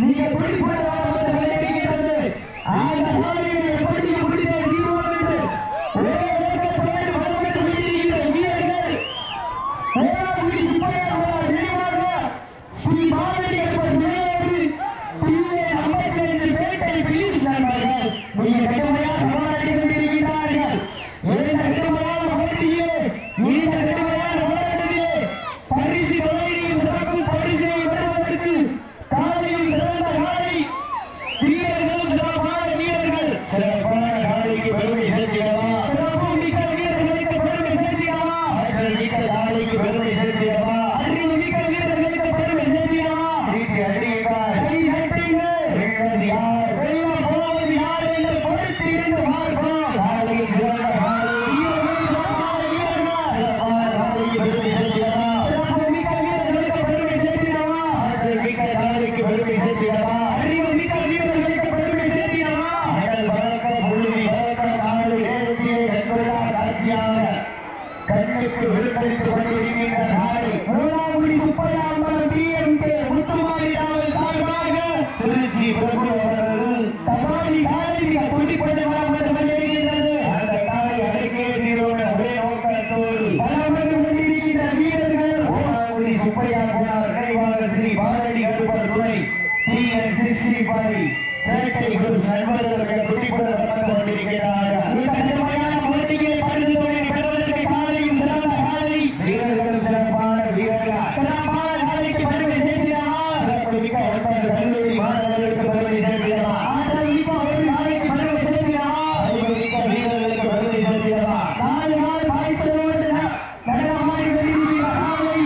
நீங்க துடிப்பதாக விளையாடுகிறது அந்த காலையை எப்படி முடித்து தீர்வோம் என்று ஒரே வேகத்தோடு வரவேற்று விடுகிற வீரர்கள் ஓராங்குடி சுப்பையார் நினைவாக ஸ்ரீ பாரதி என்பவர் நினைவோடு டிஏ 55 பேட்டை பிலிஸ் நண்பர்கள் நீங்க கடுமையாக போராடி கொண்டிருக்கிறார்கள். இந்த கடுமையான போட்டியிலே இந்த கடுமையான போராட்டத்திலே பரிசு வழங்கியும் சிறக்கும் பரிசினை பெறுவதற்கு காலையும் சிறந்த காலை வீரர்களும் சிறப்பான வீரர்கள் சிறப்பான காலைக்கு பெருமை சேர்த்திடவா சிறப்பு மிக்க வீரர்களுக்கு பெருமை சேர்த்திடவா ஆற்றல் மிக்க காலைக்கு பெருமை சேர்த்திடவா அறிவு மிக்க வீரர்களுக்கு பெருமை சேர்த்திடவா வீட்டு அடியுங்கள் கை கட்டுங்கள் வெல்வது யார் வெல்ல போவது யார் என்று பொறுத்து இருந்து பார்ப்போம். காலையில் சிறந்த காலை வீரர்கள் சிறப்பான வீரர்கள் சிறப்பான காலைக்கு பெருமை சேர்த்திடவா சிறப்பு மிக்க வீரர்களுக்கு பெருமை சேர்த்திடவா ஆற்றல் மிக்க காலைக்கு பெருமை சேர்த்திடவா அறிவு மிக்க வீரர்களுக்கு பெருமை சேர்த்திடவா கடல் வழக்க புள்ளி வழக்க நாடு ஏழத்திலே என்பதா காட்சியாக கண்ணுக்கு விழுத்தளித்துக் கொண்டிருக்கின்ற நாளை ஓராங்குடி சுப்பையா அம்பலம் டிஎம்கே முத்துமாரி ராவல் சார்பாக திருச்சி பிரபு அவர்கள் தபாலி காலை மிக துடிப்பட்டு வளம் வந்து கொண்டிருக்கின்றது. அந்த காலை அடைக்கே தீரோட ஒரே நோக்கத்தோடு வளம் வந்து கொண்டிருக்கின்ற வீரர்கள் ஓராங்குடி சுப்பையா போனார் நினைவாக ஸ்ரீ பாரதி கருப்பர் துணை TN65 சேட்டை குரூப் நண்பர்கள் துடிப்பட்டு வளம் கொண்டிருக்கிறார்கள். இந்த கடுமையான போட்டியில் பரிசு தொகையை பெறுவதற்கு காலையும் சிறந்த காலை வீரர்கள் சிறப்பான வீரர்கள் சிறப்பான காலைக்கு பெருமை சேர்க்கிறார். சிறப்பு மிக்க ஒன்பது கல்லூரி மாணவர்களுக்கு பெருமை சேர்க்கிறார். ஆற்றல் மிக்க ஒரு காலைக்கு பெருமை சேர்க்கிறார். அறிவு மிக்க வீரர்களுக்கு பெருமை சேர்க்கிறார். 4 நாள் பாய்ச்சலோடு நடனமாடி வெளியிடுகிற காலை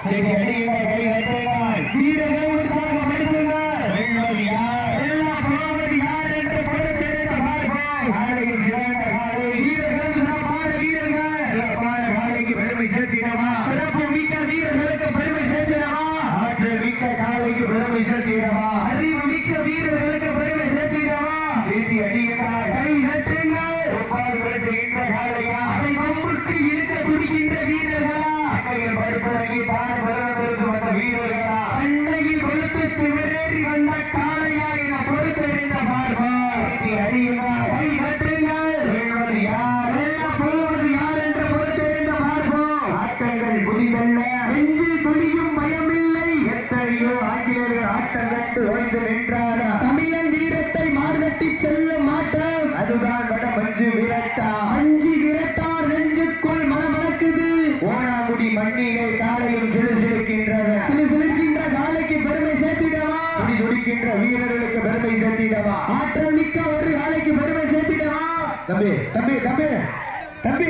சரி அடியுங்கள் கை கட்டுங்கள் வீரர்கள் உற்சாகப்படுத்துங்கள் வெல்வது யார் வெல்ல போவது யார் என்று பொறுத்திருந்த பார்ப்போம். காலையில் சிறந்த காலை வீரர்கள் சிறப்பான வீரர்கள் சிறப்பான காலைக்கு பெருமை சேர்த்திடவா சிறப்பு மிக்க வீரர்களுக்கு பெருமை சேர்த்திடவா ஆற்றல் மிக்க காலைக்கு பெருமை சேர்த்திடவா அறிவு மிக்க வீரர்களுக்கு பெருமை சேர்த்திடவா வீட்டி அடியுங்கள் கை கட்டுங்கள் ஒப்பால் படுத்துகின்ற காலையா அதை வம்புக்கு இழுக்க துடிக்கின்ற வீரர்களா அண்டையில் படுத்துறங்கி தான் பெருமதிற்கு வந்த வீரர்களா அண்டையில் கொழுத்து திவரேறி வந்த காலையா என பொறுத்தறிந்த பார்ப்போம். வீட்டி அடியுங்கள் கை கட்டுங்கள் வெல்வது யார் வெல்ல போவது யார் என்று பொறுத்தறிந்த பார்ப்போம். ஆட்டங்கள் புதிதல்ல நெஞ்சில் துளியும் பயமில்லை எத்தனையோ ஆங்கிலேயர்கள் ஆட்டம் கட்டு ஓய்ந்து நின்றாரா தமிழன் வீரத்தை மார்கட்டி செல்ல மாட்டோம் அதுதான் வட மஞ்சு விரட்டா அஞ்சு விரட்டார் நெஞ்சுக்குள் மனமணக்குது ஓனாங்குடி மண்ணிகை காலையும் சிலுசிலுக்கின்ற காலைக்கு பெருமை சேர்த்திடவா துடி துடிக்கின்ற வீரர்களுக்கு பெருமை சேர்த்திடவா ஆற்றல் மிக்க ஒரு காலைக்கு பெருமை சேர்த்திடவா. தம்பி தம்பி தம்பி தம்பி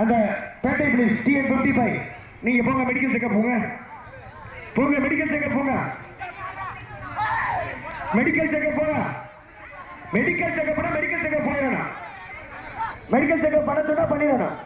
அந்த பேட்டை பிளீஸ் TN55 நீங்க போங்க மெடிக்கல் செக்கப் போங்க போங்க மெடிக்கல் செக்கப் போங்க மெடிக்கல் செக்கப் போங்க மெடிக்கல் செக்கப் பண்ண மெடிக்கல் செக்கப் போயிடணும் மெடிக்கல் செக்கப் பண்ண சொன்னா பண்ணிடணும்.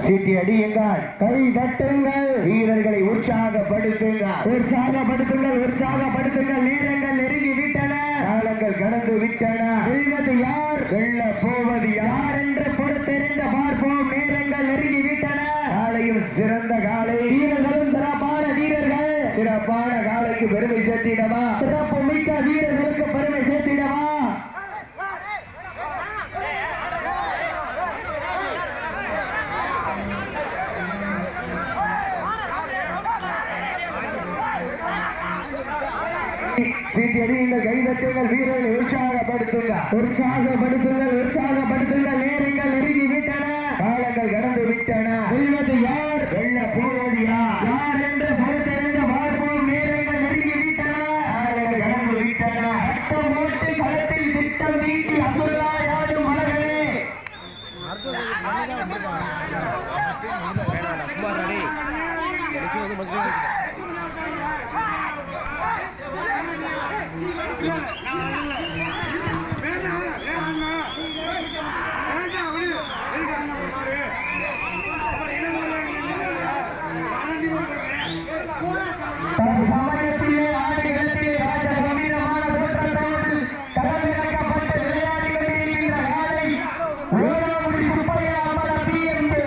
சீட்டி அடியுங்கள் கை தட்டுங்கள் வீரர்களை உற்சாகப்படுத்துங்கள் உற்சாகப்படுத்துங்கள் உற்சாகப்படுத்துங்கள். நேரங்கள் நெருங்கி விட்டன காலங்கள் கடந்து விட்டன வெல்வது யார் வெல்ல போவது யார் என்று பொறுத்தெறிந்த பார்ப்போம். நேரங்கள் நெருங்கி விட்டன காலையும் சிறந்த காலை வீரர்களும் சிறப்பான வீரர்கள் சிறப்பான காலைக்கு பெருமை சேர்த்திடவா சிறப்பு மிக்க வீரர்களுக்கு பெருமை சேர்த்திடவா. சீட்டி அடியுங்கள் கை தட்டுங்கள் வீரர்களை உற்சாகப்படுத்துங்கள் உற்சாகப்படுத்துங்கள் உற்சாகப்படுத்துங்கள். நேரங்கள் நெருங்கி விட்டன காலங்கள் கடந்து விட்டன வெல்வது யார் வெல்ல போவது யார் யார் என்று பொறுத்தறிந்த பார்ப்போம். நேரங்கள் நெருங்கி விட்டன காலங்கள் கடந்து விட்டன சட்டம் போட்டு களத்தில் திட்டம் நீட்டி அசுராயாடும் மலர்களே சமயத்திலே ஆடுகளத்திலே ராஜ கம்பீரமான தோற்றத்தோடு களமிறக்கப்பட்டு விளையாடி கொண்டிருக்கின்ற காலை ஓராங்குடி சுப்பையா அம்பலம் டிஎம்கே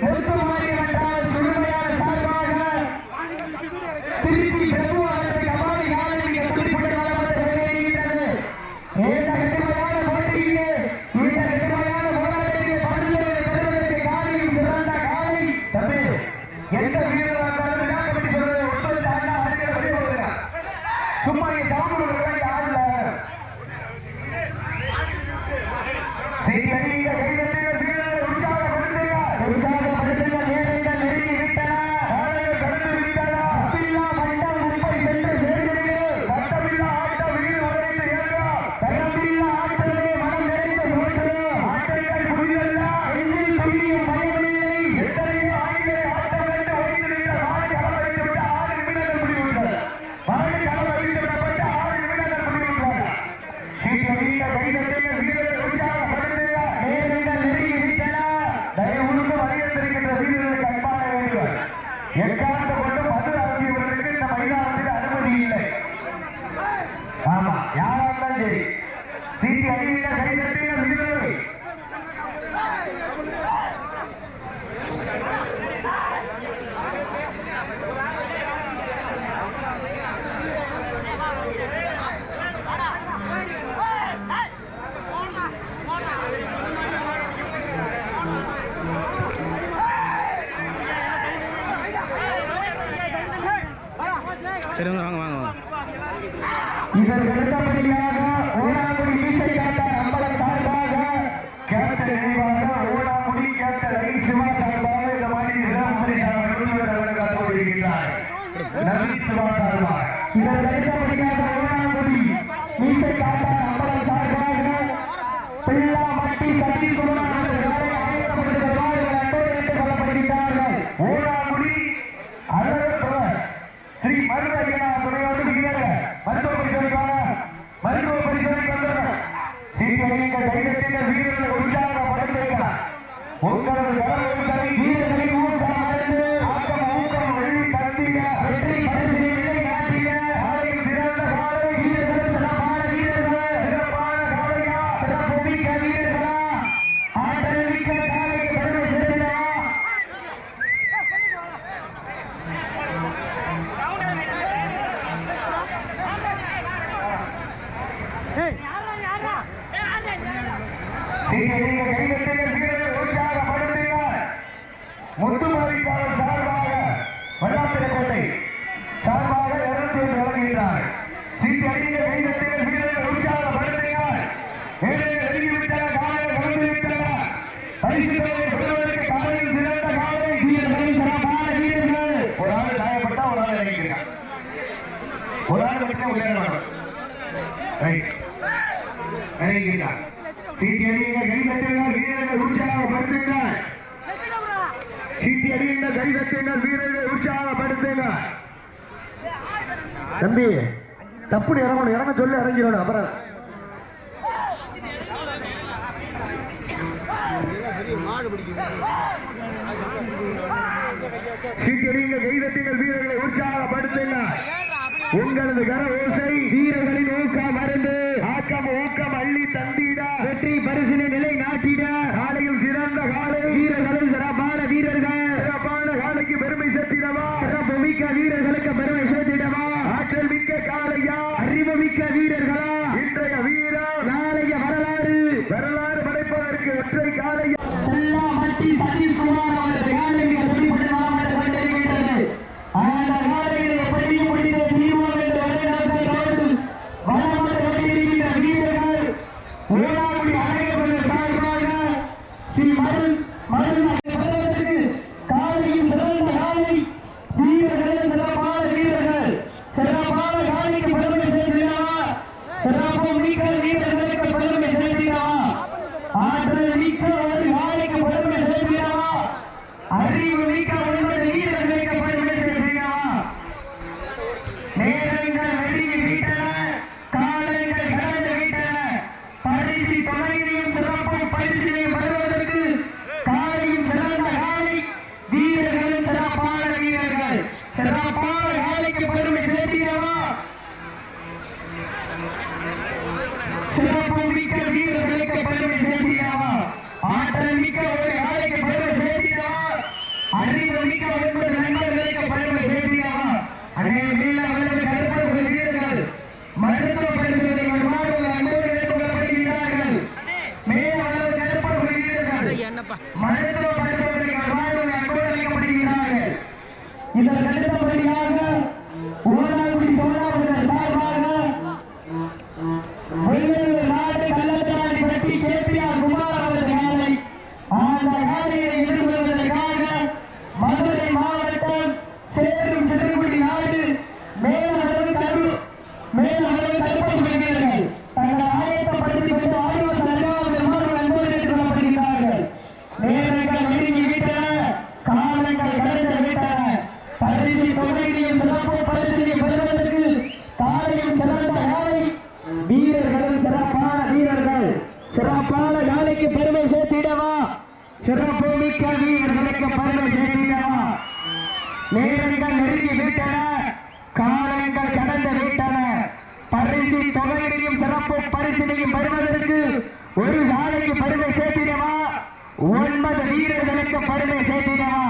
முத்துமாரி என்றால் சுடுமையான சார்பாக திருச்சி சரி வாங்க வாங்க வாங்க. இதற்கு அடுத்தபடியாக ஓடாங்குடி மீசை காட்ட அம்பலம் சார்பாக கேப்டன் நினைவாக ஓடாங்குடி கேப்டன் நவீன் சிவா சார்பாக இந்த மாதிரி வருகிறார். நவீன் சிவா சார்பாக இதற்கு அடுத்தபடியாக ஓடாங்குடி மீசை காட்ட அம்பலம் சார்பாக பிள்ளாமட்டி சதீஷ்குமார் அவர்களை அழைக்கப்படுகிறார்கள். சொல்லப்படுகிறார்கள். ஓடாங்குடி ஸ்ரீ மருதையா துறையோடு மருத்துவ பரிசோதனை சீக்கிரம் கைதட்டிய வீரர்கள் உற்சாகப்படுத்துகிறார். உங்களது வீரர்களின் ஊக்கம் வெள்ளி தந்திய வெற்றி பரிசீலனை காட்டிய சிறந்த காலை வீரர்கள் சிறப்பான வீரர்கள் சிறப்பான காலையா சிறப்புமிக்க வீரர்களா ஆற்றல் மிக்க காலைக்கு பெருமை சேர்க்கிறா. முத்துமாரிக்காரர் சார்பாக வல்லாப்பிரக்கோட்டை சார்பாக 200 வழங்குகிறார். சீட்டு அடிக்க கைதட்டிய வீரர்கள் உற்சாகப்படுத்துகிறார். வீரர்கள் நெருங்கிவிட்டன, காலையில் கலந்துவிட்டன. பரிசுகளை பெறுவதற்கு காலையில் சிறந்த காலை வீரர்கள் சிறப்பான வீரர்கள். ஒரு ஆள் காயப்பட்டா ஒரு ஆள் இறங்கிக்கிறார். ஒரு ஆள் மட்டும் உள்ளே வேணும். இறங்கிக்கிறார். சீட்டி அடியுங்கள், கைதட்டுங்கள், வீரர்கள் உற்சாகப்படுத்துங்கள். சீட்டி அடியுங்கள், கைதட்டுங்கள், வீரர்கள் உற்சாகப்படுத்துங்கள். தம்பி தப்புன்னு இறங்கணும், இறங்க சொல்லி இறங்கிடணும். அப்புறம் சீட்டி அடியுங்கள், கைதட்டுங்கள், வீரர்களை உற்சாகப்படுத்துங்கள். உங்களது கர ஓசை வீரர்களின் ஊக்கம் மருந்து ஆக்கம் ஊக்கம் அள்ளி தந்திட வெற்றி பரிசினை நிலை நாட்டிட காலையில் சிறந்த காலை வீரர்களும் சிறப்பான வீரர்கள் சிறப்பான காலைக்கு பெருமை சேர்த்திடவா சிறப்பு மிக்க வீரர்களுக்கு பெருமை சேர்த்திடவா ஆற்றல் மிக்க காலையா அறிவு மிக்க வீரர்களா இன்றைய வீரர் நாளைய வரலாறு படைப்பதற்கு ஒற்றை காலையா சதீஷ்குமார் அவர்கள் காலை மிக துடிப்புடன் கொண்டிருக்கின்றது. அந்த காலையில் எப்படியும் முடிந்த தீர்வோம் என்று வளர்ந்து கொண்டிருக்கின்ற வீரர்கள் ஓடாங்குடி அழைக்கப்பட்ட சார்பாக ஸ்ரீ மருத்துவ காலையும் சிறந்த காலை வீரர்கள் சிறப்பான வீரர்கள் சிறப்பான காலைக்கு பெருமை சேர்க்கிறாரா சிறப்பு மிக்க வீரர்களுக்கு பெருமை சேர்க்கிறாரா ஆற்றல் மிக்க ஒரு காலைக்கு பெருமை சேர்க்கிறாரா அறிவு மிக்க ஒன்பது வீரர்களுக்கு பெருமை சேர்க்கிறாரா. நேரங்கள் நெருங்கி விட்டன, காலங்கள் கடந்து விட்டன. பரிசு தொகையினையும் சிறப்பும் பரிசினையும் வருவதற்கு காலையும் சிறந்த காலை வீரர்களும் சிறப்பான வீரர்கள் சிறப்பான காலைக்கு பெருமை சேர்க்கிறவா சிறப்பு மிக்க வீரர்களுக்கு பெருமை சேர்க்கிறவா ஆற்றல் மிக்க ஒரு காலைக்கு பெருமை சேர்க்கிறவா அறிவு மிக்க ஒன்பது நண்பர்களுக்கு பெருமை சேர்க்கிறவா. அன்னைய மீள வல்லது கருப்பர்கள் வீரர்கள் மருத்துவ பரிசோதனைகள் மாறும் அன்போடு ஏற்றுக்கொள்ளப்படுகிறார்கள். மேல வல்லது கருப்பர்கள் வீரர்கள் மருத்துவ பரிசோதனைகள் மாறும் அன்போடு அளிக்கப்படுகிறார்கள். இதற்கு அடுத்தபடியாக ஊராங்குடி சோழாபுரம் சார்பாக வெள்ளூர் நாடு கள்ளத்தாடி பட்டி கேபிஆர் குமார் அவரது காலை அந்த காலையை எதிர்கொள்வதற்காக மதுரை மாவட்டம் சேரும் சிறுகுடி நாடு மேலளவு தடுப்பது வீரர்கள் தங்களை ஆயத்தப்படுத்திக் கொண்டு ஆய்வு நல்காமல் அன்போடு எடுத்துக் கொள்ளப்படுகிறார்கள். நேரங்கள் நெருங்கி விட்டன, காலங்கள் கடந்து விட்டன. பரிசு தொகையிலையும் சிறப்பு பரிசினை பெறுவதற்கு காலையும் சிறந்த காலை வீரர்களும் சிறப்பான வீரர்கள் சிறப்பான காலைக்கு பெருமை சேர்த்திடவா, சிறப்பு மிக்க வீரர்களுக்கு பெருமை சேர்த்திடவா. நேரங்கள் நெருங்கி விட்டன, காலங்கள் கடந்து விட்டன. பரிசு தொகையிலையும் சிறப்பு பரிசினையும் பெறுவதற்கு ஒரு காலைக்கு பெருமை சேர்த்திடவா, 9 வீரர்களுக்கு பெருமை சேர்த்திடவா.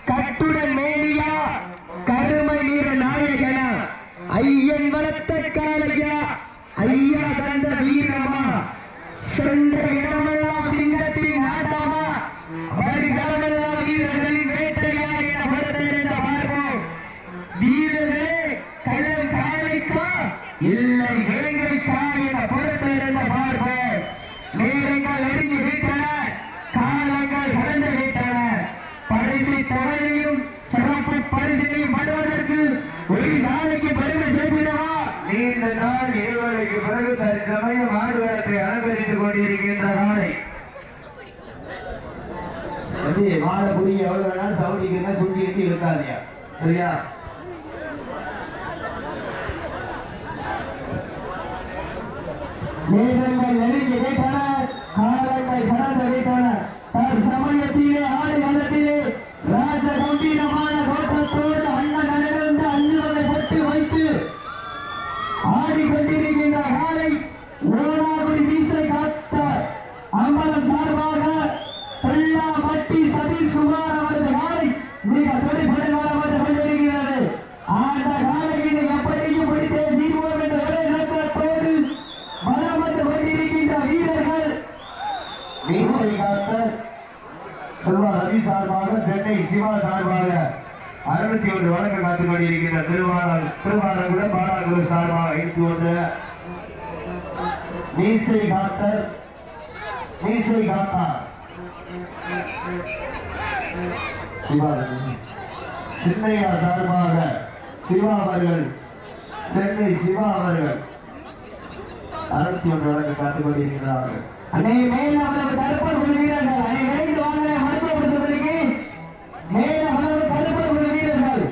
கட்டுடன் மேனியா, கருமை நீர நாயகனா, ஐயன் வளர்த்த காலையா, ஐயா தந்த வீரமா, சென்ற இடமெல்லாம் சிங்கத்தின் ஆட்டமா, வருகளமெல்லாம் வீரர்களின் வேட்டையா என பொறுத்திருந்த பார்ப்போம். வீரர்களே களம் காலைக்கா இல்லை வேங்கைக்கா என பொறுத்திருந்த பார்ப்போம். நேரங்கள் நெருங்கி விட்டன, காலங்கள் கடந்து விட்டன. பரிசு தொகையையும் சிறப்பு பரிசினையும் பெறுவதற்கு ஒரு நாளைக்கு பெருமை சேர்த்திடவா. நீண்ட நாள் இடைவெளிக்கு பிறகு தற்சமயம் ஆடுகளத்தை அலங்கரித்துக் கொண்டிருக்கின்ற காலை வாழ புரிய எவ்வளவு வேணாலும் சவுடிக்கு சுண்டிட்டு இருக்காதியா, சரியா? நேரங்கள் நெருங்கி விட்டன, காலங்கள் கடந்து விட்டன. தற்சமயத்திலே ஆடு களத்திலே ராஜ கம்பீரமான தோற்றத்தோடு அண்ணன் அணிந்து 5 வகை பொட்டு வைத்து ஆடிக்கொண்டிருக்கின்ற காலை ஓடாகுடி வீசை காத்த அம்பலம் சார்பாக பட்டி சதீஷ் குமார் அவரது காலை மிக துடிப்படையாக வந்து கொண்டிருக்கிறது. அந்த காலையினை எப்படியும் பிடித்தே தீர்வோம் என்ற ஒரே நோக்கத்தோடு பலம் வந்து கொண்டிருக்கின்ற வீரர்கள் வீசை காத்த செல்வா ரவி சார்பாக, சென்னை சிவா சார்பாக 61 வழக்கு காத்துக் கொண்டிருக்கின்ற திருவாரங்குளம் பாலாகுரு சார்பாக 51 மீசை காத்தார் சின்னையா சார்பாக சிவா அவர்கள், சென்னை சிவா அவர்கள் 61 வழக்கு காத்துக் கொண்டிருக்கிறார்கள். அன்னை மேல அவரது தடுப்பது வீரர்கள் அன்னை விரைந்து வாங்க மருத்துவப்படுத்துவதற்கு மேல அவரது தடுப்பது வீரர்கள்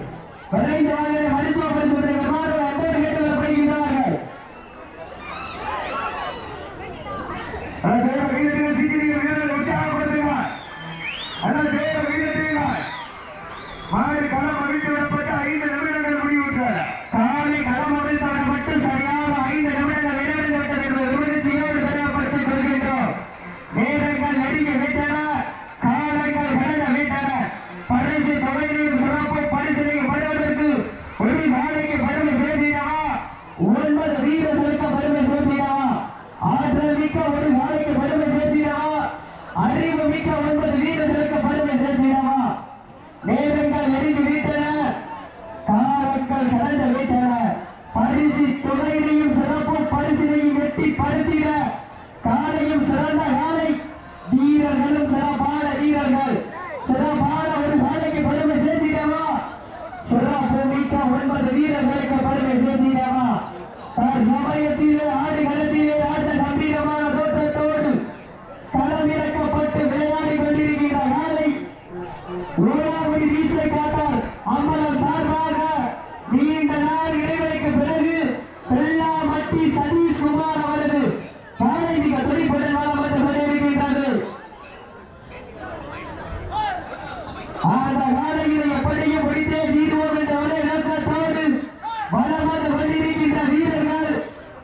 விரைந்து வாங்க மருத்துவப்படுத்துவதற்கு அன்போடு கேட்டுக்கொள்ளப்படுகின்றார்கள். மாடு களம் அவிழ்த்து விடப்பட்டு 5 நிமிடங்கள் முடிவுற்றார். காலை களம் அவிழ்த்து விடப்பட்டு சரியாக 5 நிமிடங்கள் நிறைவடைந்து விட்டது என்பதை உறுதியோடு தெரியப்படுத்திக் கொள்கின்றோம். நேரங்கள் நெருங்கி விட்டன, காலங்கள் கடந்து விட்டன. பரிசு தொகையிலையும் சிறப்பு பரிசினையும் பெறுவதற்கு ஒரு நாளைக்கு பெருமை சேர்த்திடவா, 9 வீரர்களுக்கு பெருமை சேர்த்திடவா, ஆற்றல் மிக்க ஒரு நாளைக்கு பெருமை சேர்த்திடவா, அறிவு மிக்க 9 வீரர்களுக்கு பெருமை சேர்த்திடவா. நேரங்கள் நெருங்கி விட்டன, காலங்கள் கடந்து விட்டன. பரிசு தொகையிலையும் சிறப்பு பரிசினையும் வெட்டி படுத்திட காலையும் சிறந்த காலை வீரர்களும் சிறப்பான வீரர்கள் சிறப்பான ஒரு காலைக்கு பெருமை சேர்த்திடவா, சிறப்பு மிக்க 9 வீரர்களுக்கு பெருமை சேர்த்திடவா. சமயத்திலே ஆடு களத்திலே ஆட்ட கம்பீரமான தோற்றத்தோடு களமிறக்கப்பட்டு விளையாடி கொண்டிருக்கிற காலை ஓடாகுடி வீசை காட்டார் அம்பலம் சார்பாக நீண்ட நாள் இடைவெளிக்கு பிறகு வெள்ளாமட்டி சதீஷ் குமார் அவரது காலை மிக துடிப்புடன் வளம் வந்து கொண்டிருக்கின்றது. அந்த காலையில் எப்படியும் பிடித்தே தீர்வோம் என்ற ஒரே நோக்கத்தோடு வளம் வந்து கொண்டிருக்கின்ற வீரர்கள்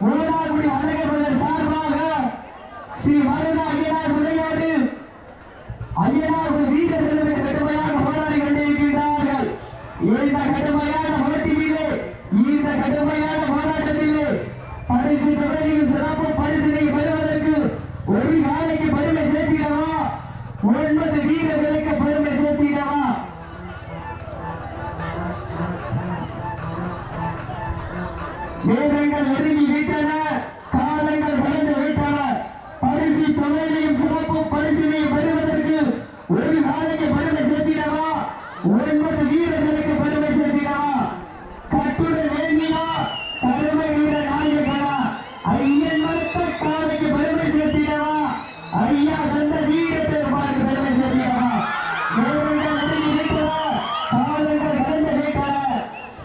ஓடாகுடி அழகர் சார்பாக ஸ்ரீ மருதா ஐயனார் உரையோடு ஐயனார் வீரர்களும் கடுமையாக போராடி கொண்டிருக்கின்றார்கள். இந்த நேரங்கள் நெருங்கி விட்டன, காலங்கள் கடந்து விட்டன. பரிசு தொகையிலையும் சிறப்பு பரிசினையும் பெறுவதற்கு ஒரு நாளைக்கு பெருமை சேர்த்திடவா, 9 வீரர்களுக்கு பெருமை சேர்த்திடவா, கட்டுரை வேண்டினா கருமை வீர நாயகனா, ஐயன் மறுத்த காலைக்கு பெருமை சேர்த்திடவா, ஐயா தந்த வீரத்தை பார்த்து பெருமை சேர்த்திடவா. நேரங்கள் நெருங்கி விட்டன, காலங்கள் கடந்து விட்டன.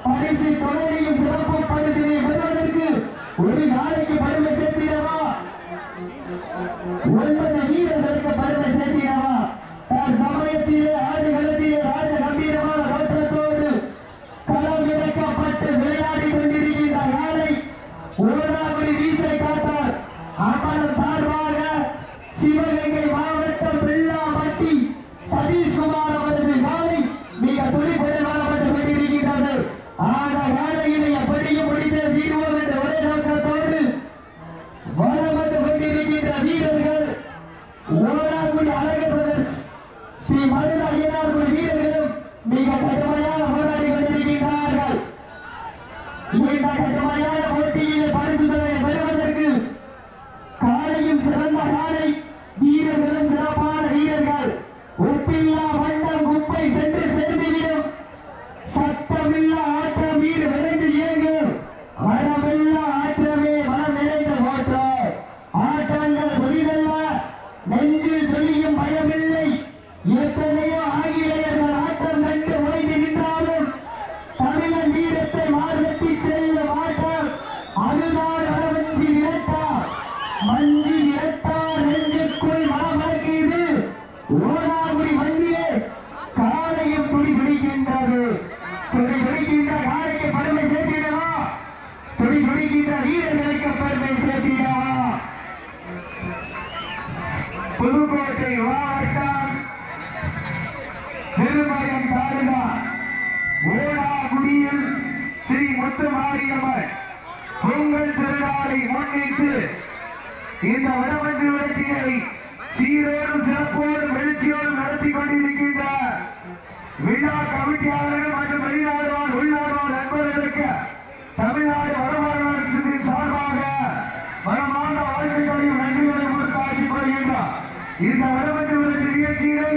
பரிசு தொகையிலையும் சிறப்பு பரிசினை பெறுவதற்கு ஒரு நாளைக்கு பெருமை சேர்த்திடவா, 9 வீரர்களுக்கு பெருமை சேர்த்திடவா. சமயத்திலே ஆடுகளத்திலே ராஜ கம்பீரமான தோற்றத்தோடு களம் இறக்கப்பட்டு விளையாடி கொண்டிருக்கின்ற நாளை ஓடாமடி வீசை காத்தார் அமரம் சார்பாக சிவகங்கை மாவட்டம் பிள்ளாம்பட்டி சதீஷ்குமார் அவரது நாளை மிக துடிப்புடன் வந்து கொண்டிருக்கின்றது. ஆன நாளையிலே எப்படியும் முடித்து தீர்வோம் என்ற ஒரே நோக்கத்தோடு வளம் வந்து கொண்டிருக்கின்ற வீரர்கள் ஓடாமடி அழகர் பிரதர்ஸ் ஸ்ரீ மதுரை ஐயனார் வீரர்களும் மிக கடுமையாக போராடி கொண்டிருக்கின்றார்கள். இந்த கடுமையான போட்டியில் பரிசுகளை பெறுவதற்கு காலையும் சிறந்த காலை, வீரர்களும் சிறப்பான வீரர்கள். ஒப்பில்லா வண்ணம் குப்பை சென்று சேர்ந்துவிடும், சத்தமில்லா ஆட்டம் வீடு விளைந்து இயங்கும், மனமில்லா ஆற்றமே மனம் நிறைந்த ஓட்டம். ஆட்டங்கள் புதிதல்ல, நெஞ்சில் துளியும் பயமில்லை. எத்தனையோ ஆங்கிலேயர்கள் ஆட்டம் கண்டு ஓய்ந்து நின்றாலும் தமிழன் வீரத்தை மார்கட்டி செல்லும் ஆட்டம் அதுதான் வடவஞ்சி விரட்டா. மஞ்சி விரட்டா நெஞ்சுக்குள் மனமறக்கிது. ஓடாகுடி மண்ணிலே காலையும் துடி துடிக்கின்றது. துடி துடிக்கின்ற காலைக்கு பெருமை சேர்த்திடவா, துடி துடிக்கின்ற வீரர்களுக்கு பெருமை சேர்த்திடவா. புதுக்கோட்டை மாவட்டம் திருமயம் தாலுகா ஓடாகுடியில் ஸ்ரீ முத்துமாரியம்மன் பொங்கல் திருநாளை முன்னிட்டு இந்த வடமஞ்சு விரட்டியை சீரோடும் சிறப்போடும் எழுச்சியோடும் நடத்தி கொண்டிருக்கின்ற விழா கமிட்டியாளர்கள் மற்றும் வெளிநாடு வாழ் உள்நாடு வாழ் நண்பர்களுக்கு தமிழ்நாடு வடமாநிலத்தின் சார்பாக மனமார்ந்த வாழ்த்துக்களையும் நன்றிகளையும் உறுத்தாக்கிக் கொள்கின்றார். இந்த வடமஞ்சு விரட்டு நிகழ்ச்சியை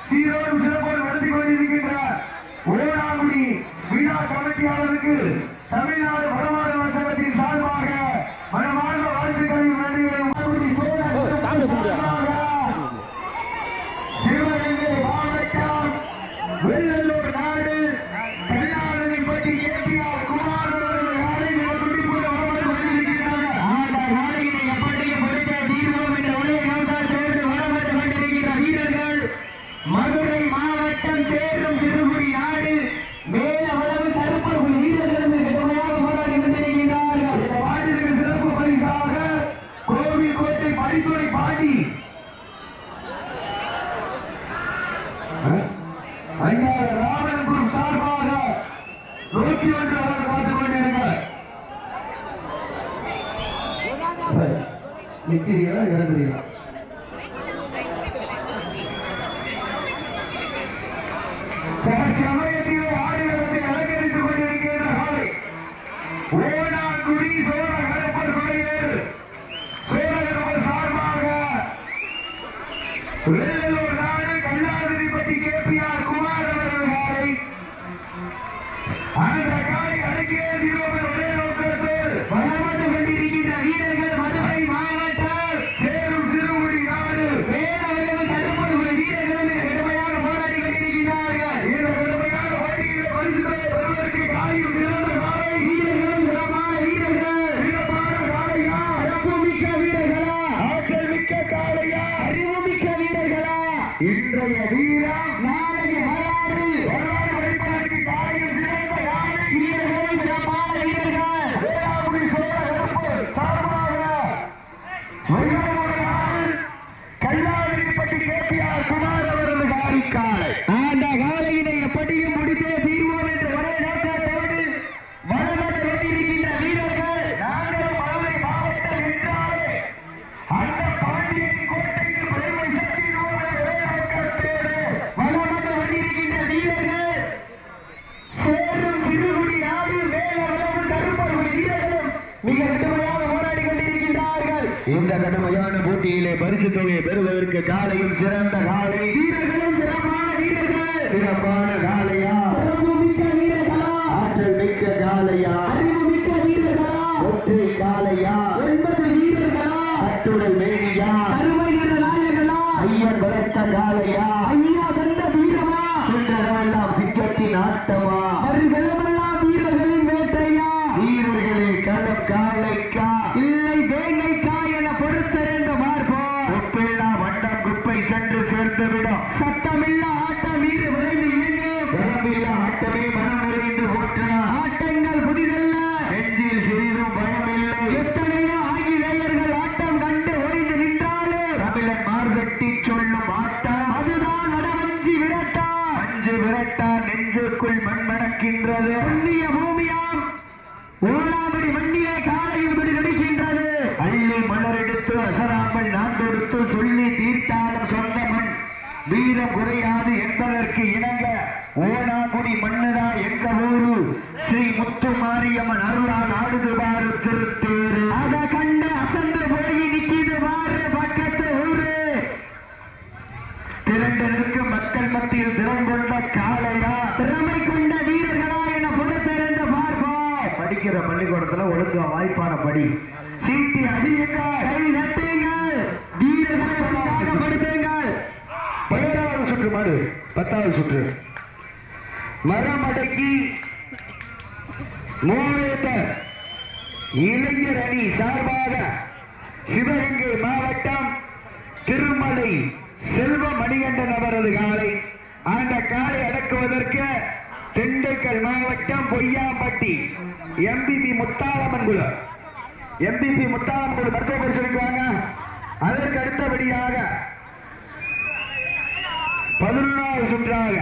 சீரோடும் சிறப்போடு நடத்தி கொண்டிருக்கின்ற ஓடாகுடி விழா கமிட்டியாளருக்கு தமிழ்நாடு வடமாநில சங்கத்தின் சார்பாக மனமார்ந்த வாழ்த்துக்களையும் நன்றிகளையும் சிவகங்கை மாவட்டம் வெள்ளலூர் நாடு கல்லாளன்பட்டி கேபிஆர் குமார் அவர்கள் நாளில் துடிப்புடன் வந்து கொண்டிருக்கிறார்கள். அந்த நாளையினை எப்படியும் முடித்த தீர்வோம் என்ற ஒரே நோக்கத்தோடு வலம் வந்து கொண்டிருக்கின்ற வீரர்கள் மதுரை மாவட்டம் சேரும் சிறுகுடி நாடு மேலவளவு கருப்பர்கள் வீரர்களும் கடுமையாக போராடி கொண்டிருக்கிறார்கள். இந்த பாட்டிற்கு சிறப்பு பரிசாக கோவில்கோட்டை பரிசுரை பாடி ஐயா ராமன் குரூப் சார்பாக 101 அவர்கள் பார்த்துக் கொண்டிருக்கிறார். நிற்கிறீங்களா இறங்குறீங்களா? சமயத்திலே ஆடுகளத்தை அலங்கரித்துக் கொண்டிருக்கின்ற காலை ஓடாக்குடி சோழ கடப்பர் கொடையேறு சோழகரப்பர் சார்பாக வெள்ளலூர் நாடு கல்லாதிரிப்பட்டி கேபிஆர் குமார் அவர்கள் காலை அந்த காலை அடக்கிய தீர்வோம் ஒரே நோக்கத்தோடு வலம் வந்து கொண்டிருக்கின்ற வீரர்கள் மதுரை மாவட்டம் சேரும் சிறுகுடி நாடு மேலவளவு கருப்பர்கள் வீரர்களும் கடுமையாக போராடி கொண்டிருக்கிறார்கள். இந்த கடுமையான போட்டியில் பரிசுகளை பெறுவதற்கு காலையும் சிறந்த காலை வீரர்களும் சிறப்பான வீரர்கள், சிறப்பான காலையா சிறப்புமிக்க வீரர்களா, ஆற்றல் மிக்க காலையா அறிவுமிக்க வீரர்களா, இன்றைய வீரம் நாளைய வரலாறு வரலாறு வைப்பதற்கு காலையும் சிறந்த காலை வீரர்களும் சிறப்பான வீரர்கள், மிக கடுமையாக போராடி கொண்டிருக்கின்றார்கள். இந்த கடுமையான போட்டியிலே பரிசு தொகையை பெறுவதற்கு காலையும் சிறந்த காலை, வீரர்களும் சிறப்பான வீரர்கள். சிறப்பான காலையா, சிறப்பு மிக்க வீரர்களா, ஆற்றல் மிக்க காலையா, அறிவு மிக்க வீரர்களா, ஒற்றை காலையா, 9 வீரர்களா, கட்டுடல் மேனியா, அருமை நிற நாயகனா, ஐயன் வளர்த்த காலையா, ஐயா தந்த வீரமா, சென்றதெல்லாம் சிங்கத்தின் ஆட்டமா, மறுகளமெல்லாம் வீரர்களின் வேட்டையா, வீரர்களே களம் காலைக்கா இல்லை வேங்கைக்கா என பொறுத்தறிந்த பார்ப்போம். உப்பில்லா வண்டம் குப்பை சென்று சேர்ந்துவிடும், சத்தமில்ல ஆட்டம் வீர விரைந்து இயங்கும், பலமில்லா ஆட்டமே மனம் நிறைந்து போற்றா, ஆட்டங்கள் புதிதல்ல, நெஞ்சில் சிறிதும் பயமில்லை, எத்தனையோ ஆங்கிலேயர்கள் ஆட்டம் கண்டு ஓய்ந்து நின்றாலே தமிழன் மார்கட்டி சொல்லும் ஆட்டம் அதுதான் வடவஞ்சி விரட்டா. அஞ்சு விரட்டா நெஞ்சுக்குள் மண்மணக்கின்றது, புண்ணிய பூமியாம் ஓலாமடி மண்ணிலே காலையும் துடி துடிக்கின்றது. அள்ளி மலரெடுத்து அசராமல் நான் தொடுத்து சொல்லி தீர்த்தாலும் சொந்த மண் வீரம் குறையாது என்பதற்கு இணங்க ஓனாகுடி மன்னரா எங்க ஊரு ஸ்ரீ முத்து மாரியம்மன் அருளால் ஆடுது பாரு திருத்தேரு, அத கண்டு அசந்து போய் நிக்கிது பாரு பக்கத்து ஊரு. திரண்டு நிற்கும் மக்கள் மத்தியில் திறம் கொண்ட காளையா, திறமை கொண்ட வீரர்களா என பொறுத்திருந்து பார்ப்போம். படிக்கிற பள்ளிக்கூடத்துல ஒழுங்கா வாய்ப்பான படி, சீட்டி அடியுங்கள், கை நட்டுங்கள், வீரர்களை உற்சாகப்படுத்துங்கள். 17வது சுற்று மாடு, 10வது சுற்று மரமடக்கி மூவேந்தர் இளைஞர் அணி சார்பாக சிவகங்கை மாவட்டம் திருமலை செல்வ மணிகண்டன் அவரது காலை. அந்த காலை அடக்குவதற்கு திண்டுக்கல் மாவட்டம் பொய்யாம்பட்டி எம்பிபி முத்தாளம்மன் குழு மருத்துவ பரிசோதனைக்கு வாங்க. அதற்கு அடுத்தபடியாக 11வது சுற்றாக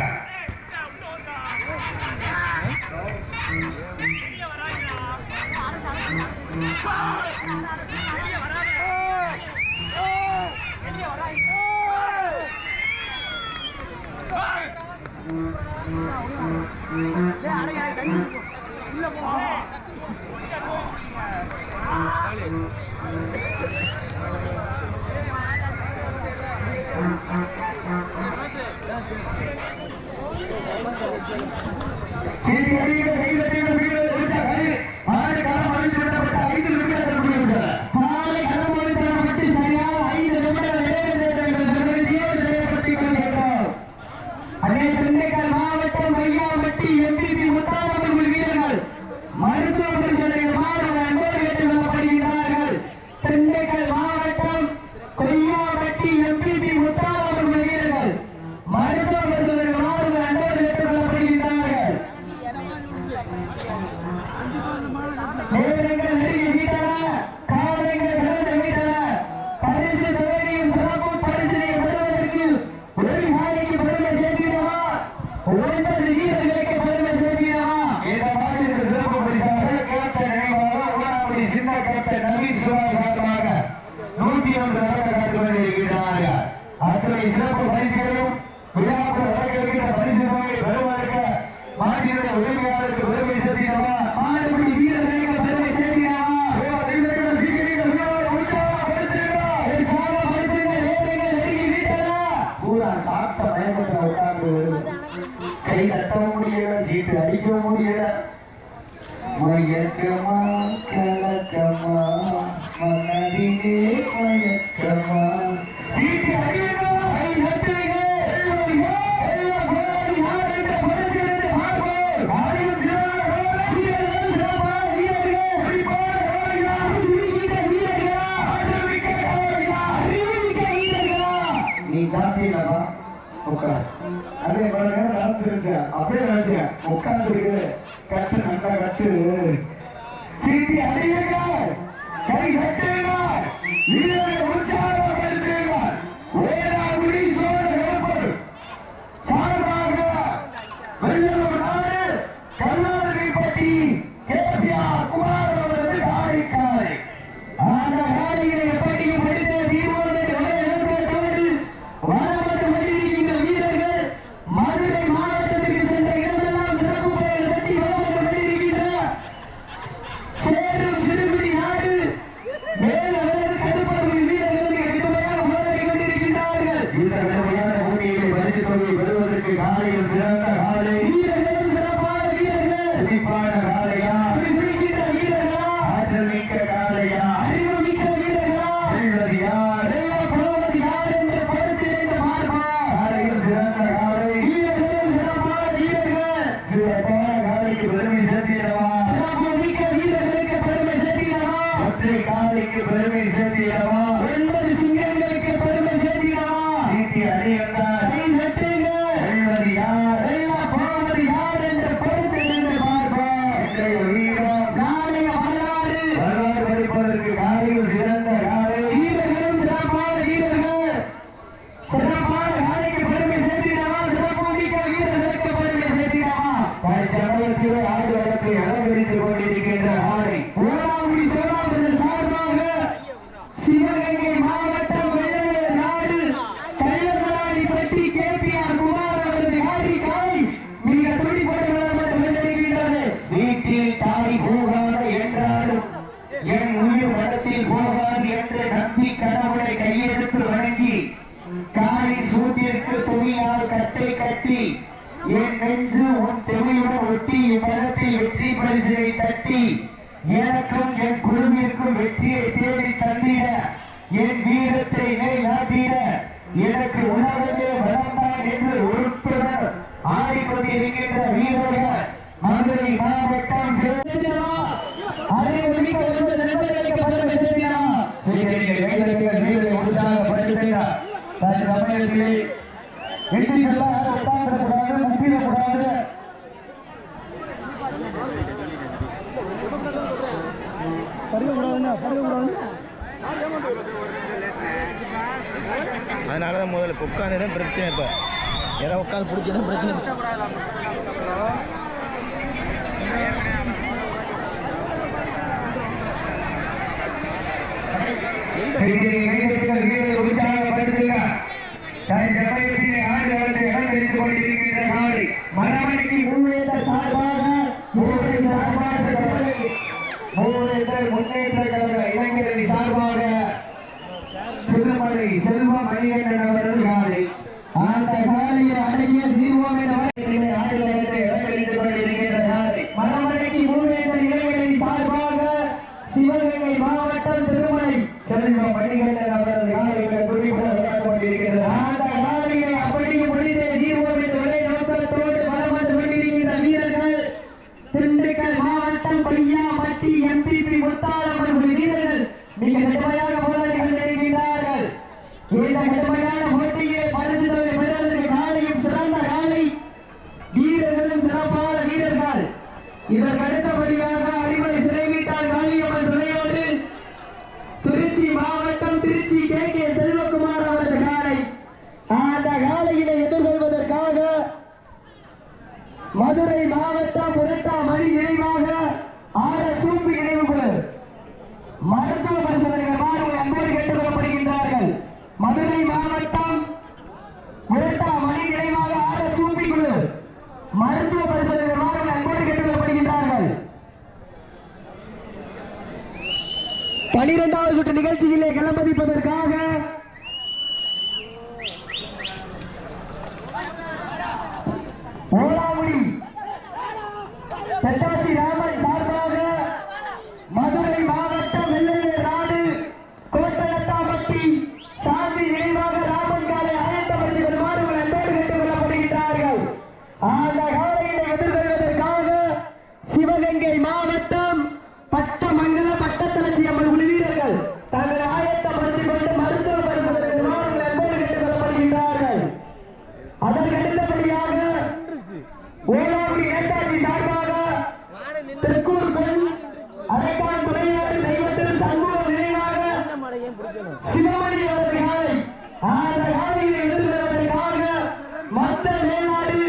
மாவட்டம் வையாம்பட்டி எம்பிபி முத்தாளம்மன் குழு வீரர்கள் மருத்துவ பரிசோதனைகள் மாணவர்கள் அன்போடு கேட்டுக் கொள்ளப்படுகிறார்கள். திண்டுக்கல் மாவட்டம் கொய்யாம்பட்டி எம்பிபி முத்தாளம்மன் குழு வீரர்கள் மருத்துவ பரிசோதனைகள் மாணவர்கள் அன்போடு கேட்டுக் கொள்ளப்படுகிறார்கள். நேரங்கள் நெருங்கி விட்டன, காலங்கள் கடந்து விட்டன. பரிசு தொகையும் சிறப்பு பரிசினை பெறுவதற்கு ஒரு நாளைக்கு பெருமை சேர்க்கிறோமா, 9 வீரர்களுக்கு பெருமை சேர்க்கிறோமா? இந்த மாநில சிறப்பு பரிசாக கேப்டன் நினைவாக ஊனாவடி சின்ன கேப்டன் நவீன் சுவாஸ் சார்பாக 101 ரூபாய் காத்து கொண்டிருக்கிறார்கள். அத்தனை சிறப்பு பரிசுகளும் விழாவுக்கு வழங்கியிருக்கிற பரிசு தொகையை பெறுவதற்கு மாநில உரிமையாளருக்கு பெருமை சேர்க்கிறோமா, மாடுபிடி வீரர்களுக்கு பெருமை சேர்க்கிறோமா? பூரா சாப்பிட்ட மயக்கத்தில் உட்கார்ந்து கை தட்ட முடியல, சீட்டு அடிக்க முடியல, மயக்கமா கலக்கமா மனதிலே மயக்கமா, சீட்டு அடியுமா, கை தட்டுங்க, எல்லாம் போராடி நாடுகின்ற பரிசுகளை பார்ப்போம். ஆடியும் சிறப்பான வீரர்கள், சிறப்பான வீரர்கள், குறிப்பான வீரர்களா, துடிக்கின்ற வீரர்களா, ஆற்றல்மிக்க வீரர்களா, அறிவுமிக்க வீரர்களா. நீ சாப்பிட்டீங்களா? உட்கார். அதே மாதிரி நடந்துருச்சேன், அப்படியே நினைச்சேன் உட்கார்ந்து கட்டு நல்லா கட்டு. சீட்டி அடியுங்கள், கை தட்டுங்கள், வீரர்களை உற்சாகப்படுத்துங்கள். வேளாங்குடி சோழ வேப்பர் சார்பாக வெள்ளலூர் நாடு கல்லாரிப்பட்டி கேபிஆர் குமார் அவரது காலை. அந்த காலையை எப்படியும் படித்த தீர்மானத்தை வளர்ந்து வந்திருக்கின்ற வீரர்கள் மதுரை மாவட்டத்திற்கு சென்ற இடமெல்லாம் சிறப்பு பெயர் கட்டி வளர்ந்து கொண்டிருக்கின்ற சேரும் சிறுகுடி சிறப்பான காலையா பிடிக்கின்ற வீரர்களா ஆற்றல் மிக்க காலையா அறிவு மிக்க வீரர்களா வெல்வது யார் போவது யார் என்று பொறுத்திருந்து பார்ப்பா காலையில் சிறந்த காலை வீரர்கள் சிறப்பான வீரர்கள் சிறப்பான காலைக்கு பெருமை சேர்த்திடவா சிறப்பு மிக்க வீரர்களுக்கு பெருமை சேர்த்திடவா ஒற்றை காலைக்கு பெருமை சேர்த்திடவா 9 சிங்கங்களுக்கு பெருமை சேர்த்திடவா நீட்டி அணியந்தார் கை தட்டுங்கள் வெல்வது யார் போவது யார் என்று பொறுத்திருந்து பார்ப்பா இன்றைய வீரம் நாளைய வரலாறு வரலாறு படிப்பதற்கு காலையில் சிறந்த காலை வீரர்களும் சிறப்பான வீரர்கள் சிறப்பான காலைக்கு பெருமை சேர்த்திடவா சிறப்பு மிக்க வீரர்களுக்கு பெருமை சேர்த்திடவா தற்சமயத்தில் ஆண்டு வழக்கை அலங்கரித்துக் கொண்டிருக்கின்ற ஆணை ஓராங்குடி சிவராமன் சார்பாக சிவகங்கை மாவட்டம் வெள்ளவேல் நாடு கள்ளமலாடிப்பட்டி கேபிஆர் குமார் அவரது காரி காய் மிக துடிப்போடு வெள்ளரிக்கின்றது வீட்டில் தாய் போகாது என்றாலும் என் உயிர் மடத்தில் போகாது என்று நம்பி கடவுளை கையெடுத்து வணங்கி காலின் சூட்டிற்கு துணியால் கட்டை கட்டி என் நெஞ்சு உன் தெளிவுடன் ஒட்டி இம்மரத்தில் வெற்றி பரிசை தட்டி எனக்கும் என் குழுவிற்கும் வெற்றியை தேடி தந்திட என் வீரத்தை நிலைநாட்டிட எனக்கு உலகமே வளர்ந்தான் என்று உறுப்புடன் ஆடிக்கொண்டிருக்கின்ற வீரர்கள் மதுரை மாவட்டம் அறிவு மிக்க 9 நண்பர்களுக்கு பெருமை சேர்த்திடவா சமயத்தில் வெற்றி செல்ல உட்கார்ந்துடக்கூடாது முட்டிடக்கூடாது அதனாலதான் முதல்ல உட்காந்துதான் பிரச்சனை. இப்ப யாராவது உட்காந்து பிடிச்சதான் பிரச்சனை. மரமணிக்கு முன்னேற்ற கழக இளைஞரணி சார்பாக திருமலை செல்வ மணிகண்டன் அவர்கள் காலை அந்த காலையில் அடங்கிய தீர்வோம் என்ற ஆடுகளத்தை அலங்கரித்துக் கொண்டிருக்கின்ற காலை மரமடைக்கு மூவேந்தர் இளைஞரணி சார்பாக சிவகங்கை மாவட்டம் திருமலை செல்வ மணிகண்டன் அவர்கள் காலையில் குறிப்பிட விளையாட கொண்டிருக்கிறது. அந்த காலையை அப்படியே முடிந்தே தீர்வோம் என்ற ஒரே நோக்கத்தோடு வலம் வந்து கொண்டிருக்கின்ற வீரர்கள் திண்டுக்கல் மாவட்டம் பையாம்பட்டி எம்பிபி முத்தாளம்மன் வீரர்கள் மிக கடுமையாக போராடி கொண்டிருக்கிறார்கள். இந்த கடுமையான போட்டியை பரிசு தொகை பெறுவதற்கு காலையும் சிறந்த காலை வீரர்களும் சிறப்பான வீரர்கள். இதற்கு அடுத்தபடியாக அறிமலை சிறைமீட்டான் காளியம்மன் துணையோடு திருச்சி மாவட்டம் திருச்சி கே செல்வகுமார் அவரது காலை. அந்த காலையினை எதிர்கொள்வதற்காக மதுரை மாவட்டம் மணி நினைவாக சூம்பி நினைவு குழு மருத்துவ பரிசோதனைகள் மாறும் அன்போடு கேட்டுக்கொள்ளப்படுகின்றார்கள். மதுரை மாவட்டம் மணி நினைவாக சூம்பி குழு மருத்துவ பரிசோதனைகள் மாறும் அன்போடு கேட்டுக்கொள்ளப்படுகின்றார்கள். 12வது சுற்று நிகழ்ச்சியிலே களம்பதிப்பதற்காக ஓலாமுடி தெட்டாச்சி ராமன் சார்பாக மதுரை மாவட்டம் வெள்ளவேல் நாடு கோட்டலத்தாம்பட்டி சாந்தி நினைவாக ராமன் காலை ஆயத்தப்படுத்திக் கொள்ளுமாறு அன்போடு கேட்டுக் கொள்ளப்படுகின்றார்கள். அந்த காலையினை எதிர்கொள்வதற்காக சிவகங்கை மாவட்டம் பட்டமங்கல பட்டத்தளச்சி அம்மன் குழு வீரர்கள் தங்களை ஆயத்தப்படுத்திக் கொண்டு மருத்துவ பரிசோதனை அன்போடு கேட்டுக் கொள்ளப்படுகின்றார்கள். அதற்கு அடுத்தபடியாக ஓலாவுடி நேதாஜி சார்பாக தெற்கூர் பெண் அரைக்கான் துணையோடு தெய்வத்தில் சண்முகம் நினைவாக சிவமணி அவர்கள் காலை. அந்த காலையினை எதிர்கொள்வதற்காக மத்த மேல்நாடு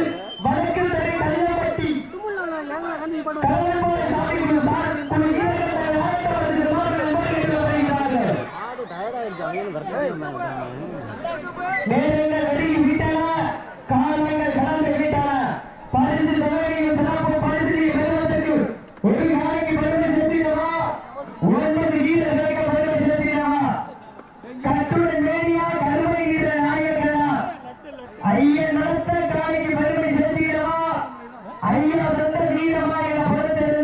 வடக்கு தெரு கல்லம்பட்டி கல்லம்போடு சாமி குழு சார் குழு வீரர்கள் தங்களை ஆயத்தப்படுத்திக் கொள்ளுமாறு அன்போடு கேட்டுக் கொள்ளப்படுகின்றார்கள். நேரங்கள் நெருங்கி விட்டன, காலங்கள் கடந்து விட்டன. பரிசு தொகையையும் சிறப்பு பரிசினை பெறுவதற்கு ஒரு நாளைக்கு பெருமை சேர்த்திடவா 9 வீரர்களுக்கு பெருமை சேர்த்திடவா கட்டுடன் மேனியா கருமை வீர நாயகனா ஐயன் நடத்த காலைக்கு பெருமை சேர்த்திடவா ஐயா சொந்த வீரமா என பொறுத்தது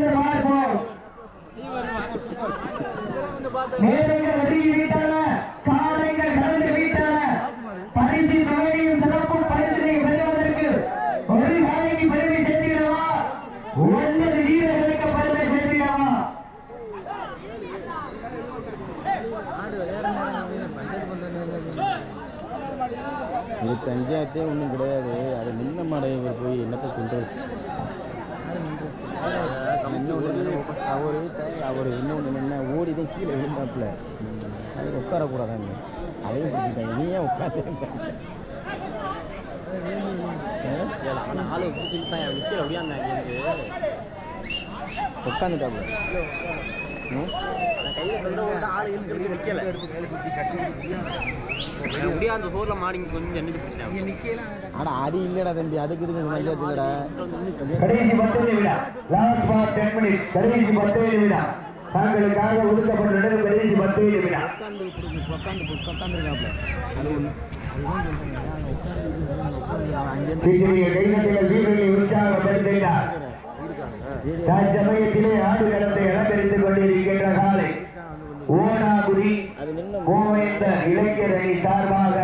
பஞ்சாயத்தே ஒன்றும் கிடையாது. அது நின்ன மாடை போய் என்னத்தை சொல்கிறது. அவர் இன்னொன்று என்ன ஓடி தான் கீழே விழுந்தாப்புல. அது உட்காரக்கூடாதாங்க. அதையும் பிடிச்சிட்டாங்க. நீ ஏன் உட்காந்து ஆளு பிடிச்சிட்டாங்க. நிற்கிற அப்படியே அந்த உட்காந்துட்டாப்புல. அந்த சோர்ல மாடிங்க கொஞ்சம் எண்ணெய் பிடிச்சிட்டாங்க. ஆனா அது இல்லடா தம்பி, அதுக்கு இதுக்கு பஞ்சாயத்து இல்லடா. கடைசி 10 நிமிடம், லாஸ்ட் ஃபார் 10 மினிட்ஸ். கடைசி 10 நிமிடம் தாங்களுக்காக ஒதுக்கப்பட்ட நேரம் கடைசி 10 நிமிடம். கைநட்டிகள் வீரர்களை உற்சாகப்படுத்தினார். தற்சமயத்திலே ஆடுகளத்தை அலங்கரித்துக் கொண்டிருக்கின்ற காலை ஓனாகுடி கோவேந்தர் இளைஞர் அணி சார்பாக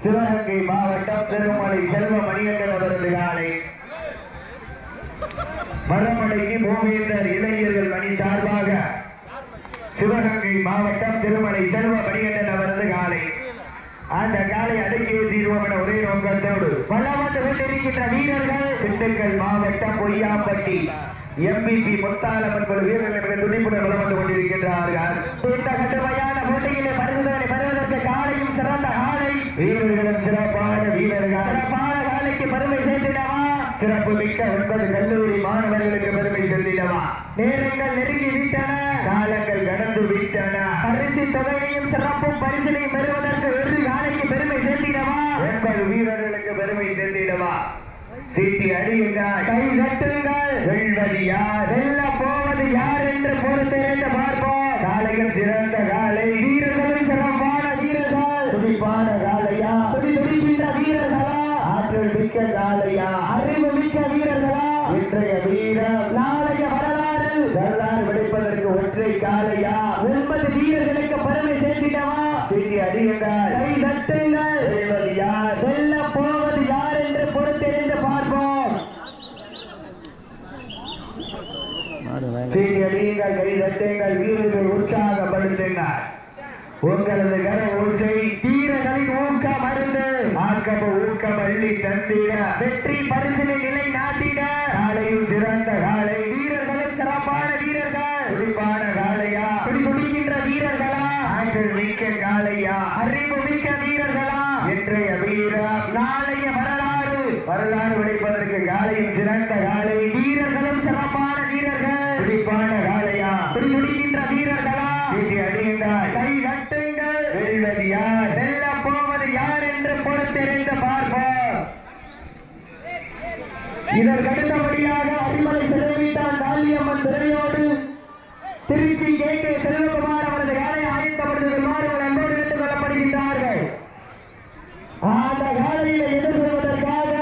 சிவகங்கை மாவட்டம் திருமலை செல்வ மணிகண்டன் அவரது காலை மரமடைக்கு கோவேந்தர் இளைஞர்கள் அணி சார்பாக சிவகங்கை மாவட்டம் திருமலை செல்வ மணிகண்டன் அவரது காலை. அந்த காலை அடக்கிய தீர்வோம் என ஒரே நோக்கத்தோடு வளம் வந்து கொண்டிருக்கின்ற வீரர்கள் திண்டுக்கல் மாவட்டம் பொய்யாம்பட்டி MVP முத்தாலம்மன் குழு வீரர்கள் மிக துடிப்புடன் வளம் வந்து கொண்டிருக்கின்றார்கள். இந்த கடுமையான போட்டியிலே பரிசுகளை பெறுவதற்கு காலையும் சிறந்த காலை வீரர்களும் சிறப்பான வீரர்கள். சிறப்பான காலைக்கு பெருமை சேர்த்திடவா? சிறப்பு மிக்க 9 கல்லூரி மாணவர்களுக்கு பெருமை சேர்த்திடவா? நேரங்கள் நெருங்கி விட்டன, காலங்கள் கடந்து விட்டன. பரிசு தொகையையும் சிறப்பும் பரிசிலையும் பெறுவதற்கு ஒரு காலைக்கு பெருமை சேர்த்திடவா? 9 வீரர்களுக்கு பெருமை சேர்த்திடவா? சீட்டி அடியுங்கள், கை தட்டுங்கள். வெல்வது யார், வெல்ல போவது யார் என்று பொறுத்திருந்து பார்ப்போம். காலையும் சிறந்த காலை, வீரர்களும் சிறப்பான வீரர்கள். துடிப்பான காலையா, துடிக்கின்ற வீரர்களா? ஆற்றல் மிக்க காலையா, அறிவு மிக்க வீரர்களா? இன்றைய வீரம் நாளைய வரலாறு. வரலாறு வெடிப்பதற்கு ஒற்றை காலையா? 9 வீரர்களுக்கு பெருமை சேர்த்திடவா? சீட்டி அடியுங்கள், கை தட்டுங்கள். வெல்வது யார், வெல்ல போவது யார் என்று பொறுத்திருந்து பார்ப்போம். சீட்டி அடியுங்கள், கை தட்டுங்கள். வீரர்களை உற்சாகப்படுத்துங்கள். உங்களது கர ஓசை வீரர்களின் ஊக்க மருந்து. ஆக்கம ஊக்கம் அள்ளி தந்திட, வெற்றி பரிசிலை நிலை நாட்டிட. காலையும் சிறந்த காலை, வீரர்களும் சிறப்பான வீரர்கள். துடிப்பான காலையா, துடிக்கின்ற வீரர்களா? ஆற்றல் மிக்க காலையா, அறிவு மிக்க வீரர்களா? இன்றைய வீரம் நாளைய வரலாறு. வரலாறு வெடிப்பதற்கு காலையும் சிறந்த காலை, வீரர்களும் சிறப்பான வீரர்கள். துடிப்பான காலையா, துடிக்கின்ற வீரர்களா? அடியுங்கள், கை கட்டுங்கள். வெல்வது யார், வெல்ல போவது யார் என்று பொறுத்திருந்து பார்ப்போம். இதற்கு அடுத்தபடியாக அரிமலை செல்வீட்டான் காளியம்மன் திரையோடு திருச்சி KK செல்வகுமார் அவரது காலை ஆயத்தப்படுத்துமாறு அன்போடு கேட்டுக் கொள்ளப்படுகின்றார்கள். அந்த காலையில் எதிர்கொள்வதற்காக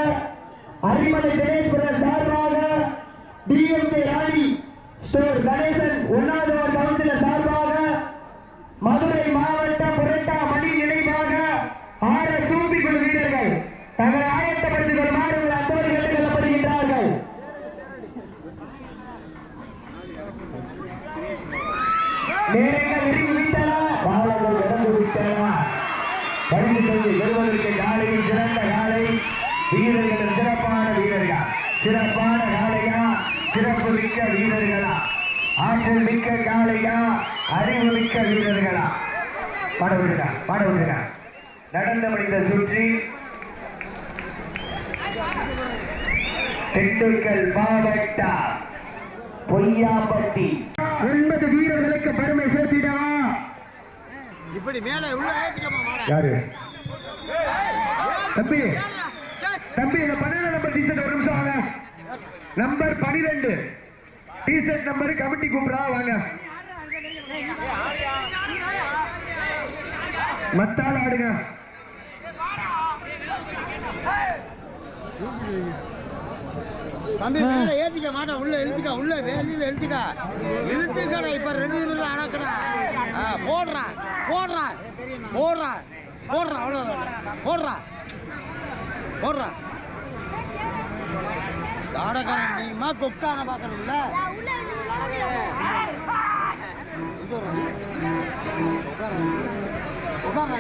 அரிமலை தினேஸ்வரன் சார்பாக DMK ராணி ஸ்டோர் கணேசன் 1வது கவுன்சிலர் சார்பாக மதுரை மாவட்டம் புரட்டா மணி நினைவாக RS சூப்பி குழு வீரர்கள் தங்களை ஆயத்தப்படுத்திக் கொள்ளுமாறு அன்போடு கேட்டுக் கொள்ளப்படுகின்றார்கள். நேரங்கள் நெருங்கி விட்டன, காலங்கள் கடந்து விட்டன. பரிசு தொகை பெறுவதற்கு காலையில் சிறந்த காலை, வீரர்களும் சிறப்பான வீரர்கள். சிறப்பான காலையா, சிறப்பு மிக்க வீரர்களா? ஆற்றல் மிக்க காலையா, அறிவு மிக்க வீரர்களா? பாட விடுங்க. நடந்து முடிந்த சுற்றி திண்டுக்கல் மாவட்டம் பொய்யாம்பட்டி 9 வீரர்களுக்கு பெருமை சேர்த்திடவா? இப்படி மேலே உள்ள யாரு தம்பி? இந்த 12 நம்பர் டீஷர்ட் ஒரு நிமிஷம் வாங்க. நம்பர் 12 டீஷர்ட் நம்பர் கமிட்டி கூப்பிடா வாங்க. மத்தால் ஆடுங்க. தம்பி மேல ஏத்திக்க மாட்டேன், உள்ள எழுத்துக்கா, உள்ள வேலையில் எழுத்துக்கடா. இப்ப 2 நிமிஷம் அடக்கடா. போடுறா அவ்வளவு போடுறா அடக்கணும். நீமா கொக்கான பார்க்கணும்ல. உட்கார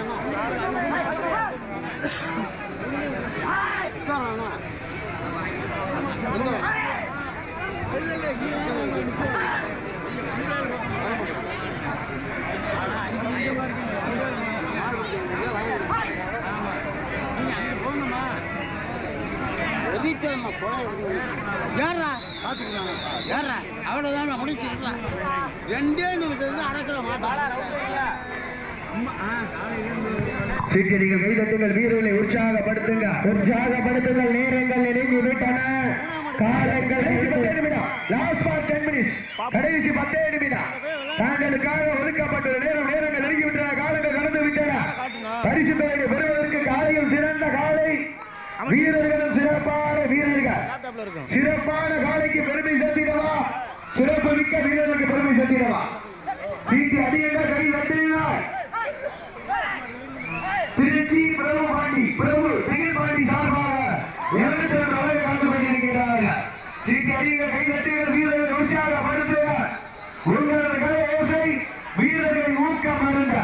உட்காரானா வெள்ளிக்கிழமை போல ஏறா பார்த்துக்கலாம் ஏறா அவ்வளோதான் முடிச்சுக்கலாம் 2 நிமிஷத்துல அடக்கிற மாட்டான். சீக்கிரங்கள் கைதட்டுங்கள், வீரர்களை உற்சாகப்படுத்துங்கள். நேரங்கள் நெருங்கி விட்டன. காலங்கள் கடைசி 10 நிமிடம் தாங்களுக்காக ஒதுக்கப்பட்டுள்ள நேரங்கள் நெருங்கி விட்டன. காலங்கள் கடந்து விட்டன. பரிசு தொகையை பெறுவதற்கு காலையில் சிறந்த காலை, வீரர்களும் சிறப்பான வீரர்கள். சிறப்பான காலைக்கு பெருமை சேர்த்திடவா, சிறப்பு மிக்க வீரர்களுக்கு பெருமை சேர்த்திடவா. சீட்டி அடியுங்கள், கை தட்டுங்கள். திருச்சி பிரபு திகில்பாண்டி சார்பாக 2 ரூபாய் கலந்து கொண்டிருக்கிறார்கள். சீட்டி அடியுங்கள், கை தட்டுங்கள், வீரர்கள் உற்சாகப்படுத்துங்கள். உங்களது கலை ஓசை வீரர்களை ஊக்கம் அருங்க,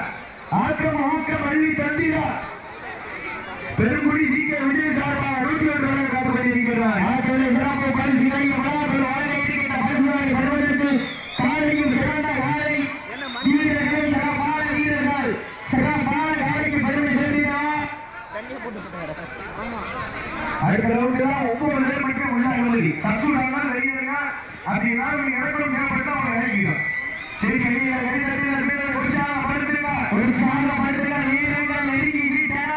ஊக்கம் அள்ளி தந்திட. பெருங்குடி வி.கே. விஜய் சார்பாக 101 ரூபாய் கலந்து கொண்டிருக்கிறார். சிறப்பு பரிசுகளை பெறுவதற்கு காலையும் சிறந்த காலை, வீரர்கள் சிறப்பான வீரர்கள், சிறப்பான காலைக்கு பெருமை சேர்க்கிறார். அடுத்த ரவுண்ட் 9 பேர் மட்டும் உள்ள அனுமதி. சப்ஸ்டியூட் வெளியிருங்க, அப்படி ஏதாவது இறக்கம் மேம்பட்டு அவங்க இறங்கிடும். சரி, உற்சாகப்படுத்துங்க. வீரர்கள் நெருங்கி வீட்டன.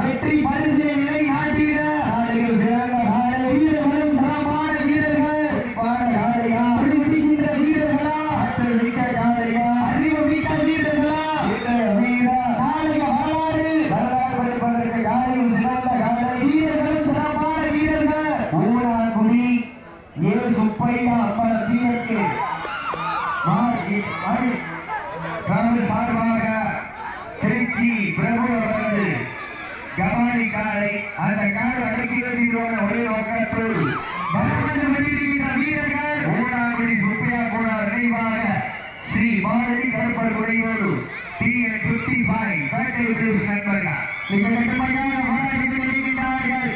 வெற்றி பரிசு நிலை நாட்டிட வீரர்களும் சிறப்பான வீரர்கள், வீரர்களா, ஆற்றல் மிக்க காலையா, அறிவு மிக்க வீரர்களா, வரலாறு படிப்பதற்கு காலையும் சிறந்த காலை, வீரர்களும் சிறப்பான வீரர்கள். ஊனாக்குடி ஏ சுப்பையா அப்பா வீரருக்கு சார்பாக திருச்சி பிரபு அவர்கள் கபாலி காலை, அந்த காலை அடக்கி வருகிறோம். ஒரே நோக்கத்தோடு வீரர்கள் ஊனாக்குடி சுப்பையா கூட நினைவாக ஸ்ரீ பாரதி கருப்பர் துறையோடு TN55 பேட்டை நண்பர்கள் மிக கடுமையான போராட்டத்தில் இருக்கின்றார்கள்.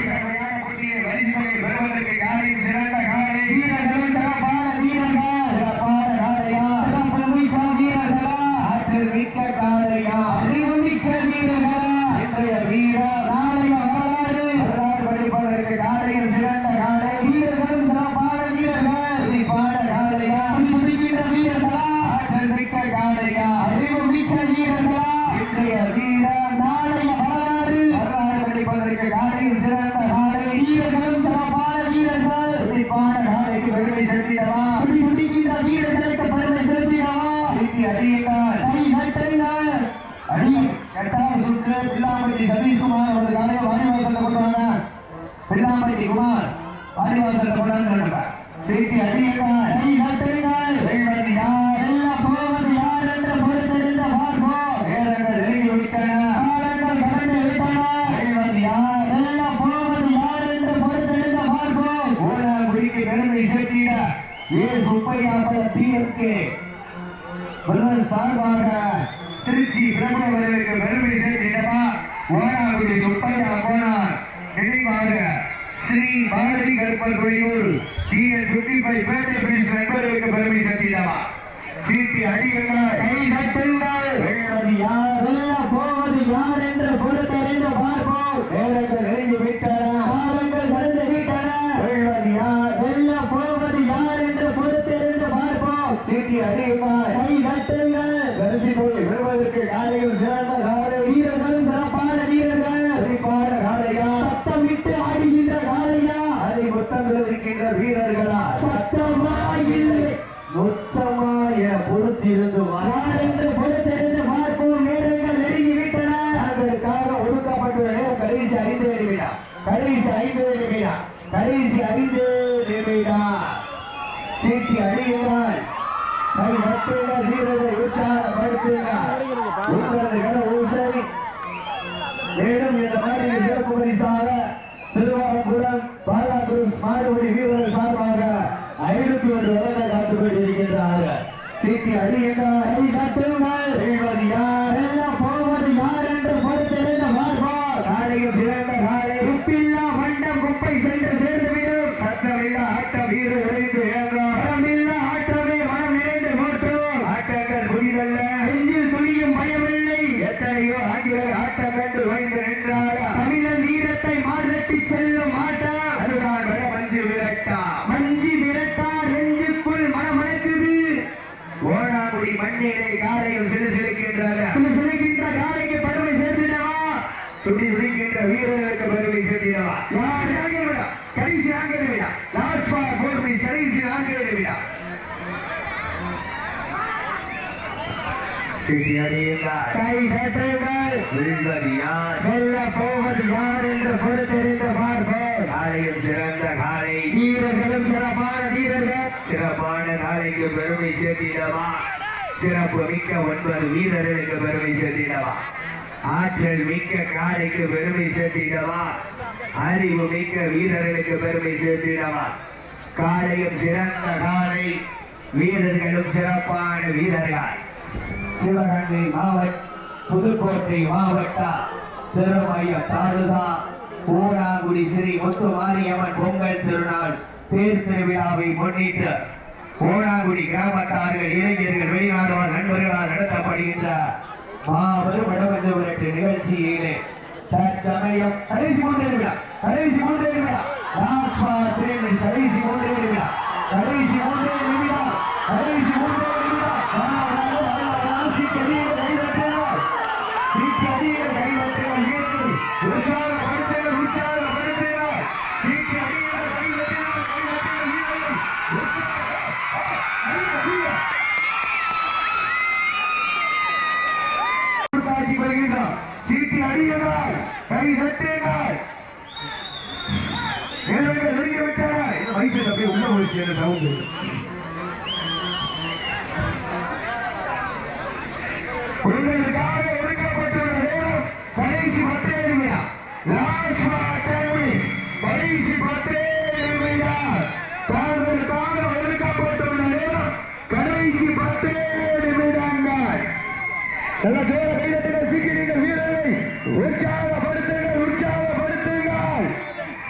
கடுமையான போட்டியை பரிசுகளை பெறுவதற்கு காலையும் சிறந்த காலை, வீரர்கள் சிறப்பான வீரர்கள், சிறப்பான காலையா, சிறப்பு மிக்க வீரர்களா, ஆற்றல் மிக்க காலையா, அறிவு மிக்க வீரர்களா, இன்றைய வீரர் நாளைய வரலாறு படிப்பதற்கு காலையில் சிறந்த காலை, வீரர்களும் சிறப்பான வீரர்கள், சிறப்பான காலையா, வீரர்களா, ஆற்றல் மிக்க காலையா, அறிவு மிக்க வீரர்களா, இன்றைய வீரர் நாளைய வரலாறு படிப்பதற்கு காலையில் சிறந்த காலை, வீரர்களும் சிறப்பான வீரர்கள், சிறப்பான காலைக்கு பெருமை செலுத்திடவா, வீரர்களுக்கு பெருமை செலுத்திடவா. அடி 8வது சுற்று பில்லாம்பட்டி சதீஷ்குமார் அவரது காலையை வாரிவாசல்ல கொண்டாங்க. பில்லாம்பட்டி குமார் வாரிவாசல்ல கொண்டாங்க. சீட்டி அடியுங்கள், வெல்வது யார், எல்லாம் போவது யார் என்று பொறுத்திருந்த பார்ப்போம். வீரர்கள் நெருங்கி விட்டன, காலங்கள் கடந்து விட்டன. வெல்வது யார், எல்லாம் போவது யார் என்று பொறுத்திருந்த பார்ப்போம். ஊனாக்குடிக்கு பெருமை சேர்த்திட ஏ சுப்பையா தீர்க்கு சார்பாக திருச்சி பிரபு அவர்களுக்கு பெருமை சேர்த்திடமா. ஊனாக்குடி சுப்பையா போனார் நினைவாக ஸ்ரீ பாரதி கருப்பர் துறையூர் TN55 பேட்டை பிரின்ஸ் நண்பர்களுக்கு பெருமை சேர்த்திடமா. சீட்டி அடியுங்கள், கை தட்டுங்கள், வெல்வது யார், எல்லாம் போவது யார் என்று பொறுத்தறிந்து பார்ப்போம். வீரர்கள் நெருங்கி விட்டன, காலங்கள் கடந்து விட்டன. வெல்வது யார், எல்லாம் போவது யார் என்று பொறுத்தறிந்து பார்ப்போம். சீட்டி அடியுங்கள், கை தட்டுங்கள். பரிசு தொகை பெறுவதற்கு காலையில் சிறந்த காலை, வீரர்களும் சிறப்பான வீரர்கள், சிறப்பான காலையா, சத்தமிட்டு ஆடுகின்ற காலையா, அதை முத்தங்கள் இருக்கின்ற வீரர்களா, சத்தமா இல்லை மொத்தமாய பொறுத்திருந்து யார் என்று பொறுத்திருந்து பார்ப்போம். நேரங்கள் நெருங்கி விட்டன. அதற்காக ஒதுக்கப்பட்டுள்ள கடைசி 5 நிமிடம். சீட்டி அடியுங்கள் தட்டுங்கள் வெல்வது யார் எல்லாம் போவது யார் என்று பொறுத்திருந்த பார்ப்போம் காலையும் சிறந்த காலை உப்பில்லா மண்டம் குப்பை சென்று சேர்ந்துவிடும் சத்தமில்லா ஆட்டம் வீறு உழைந்து மனமில்லா ஆட்டமே மனம் நிறைந்து போற்றோம் ஆட்டங்கள் புதிதல்ல நெஞ்சில் துணியும் பயமில்லை எத்தனையோ ஆங்கிலர் ஆட்டம் கண்டு வைந்து நின்றால் தமிழன் வீரத்தை மாற்றி செல்லும் ஆட்டம் அதுதான் வர மஞ்சு விரட்டா நெஞ்சுக்குள் மனமணக்குது ஓனாங்குடி மண்ணிலே காலையில் சிலுசிலுக்கின்ற காலைக்கு பெருமை சேர்த்திடவா துடி துடிக்கின்ற வீரர்களுக்கு பெருமை சேர்த்திடவா கடைசி ஆங்கில விடா லாஸ்ட் ஃபார் போர்மி கடைசி ஆங்கில விடா சீட்டி அடியுங்கள் கை தட்டுங்கள் வெல்வது யார் வெல்ல போவது யார் என்று பொறுத்தெறிந்த பார்ப்போம் காலையும் சிறந்த காலை வீரர்களும் சிறப்பான வீரர்கள் சிறப்பான காலைக்கு பெருமை சேர்த்திடவா சிறப்பு மிக்க 9 வீரர்களுக்கு பெருமை சேர்த்திடவா ஆற்றல் மிக்க காலைக்கு பெருமை சேர்த்திடவா அறிவு மிக்க வீரர்களுக்கு பெருமை சேர்த்திடவா காலையும் சிறந்த காலை வீரர்களும் சிறப்பான வீரர்கள் சிவகங்கை மாவட்டம் புதுக்கோட்டை மாவட்டம் திருமயம் தாலுகா ஓனாங்குடி ஸ்ரீ முத்து மாரியம்மன் பொங்கல் திருநாள் தேர் திருவிழாவை முன்னிட்டு ஓனாங்குடி கிராமத்தார்கள் இளைஞர்கள் வெளிநாடுவார் நண்பர்களால் நடத்தப்படுகின்ற மாபெரும் வடமஞ்சு விரட்டு நிகழ்ச்சியிலே தற்சமயம் கடைசி 3 நிமிடம் கடைசி 3 நிமிடம் கடைசி 3 நிமிடம் கடைசி 3 நிமிடம் கடைசி 3 நிமிடம் சீட்டி அடியுங்கள் கை தட்டுங்கள் நெருங்கிவிட்டன வயசு அப்படியே உள்ள போயிடுச்சு சவுண்டு உங்களுக்காக ஒதுக்கப்பட்டுள்ள நேரம் கடைசி 10 நிமிடம் லாஸ்ட் ஃபார் 10 மினிட்ஸ் கடைசி 10 நிமிடம் தாங்களுக்காக ஒதுக்கப்பட்டுள்ள நேரம் கடைசி 10 நிமிடங்கள் நல்ல ஜோர கைதட்டுங்கள் சீக்கிரங்கள் வீரரை உற்சாகப்படுத்துங்கள்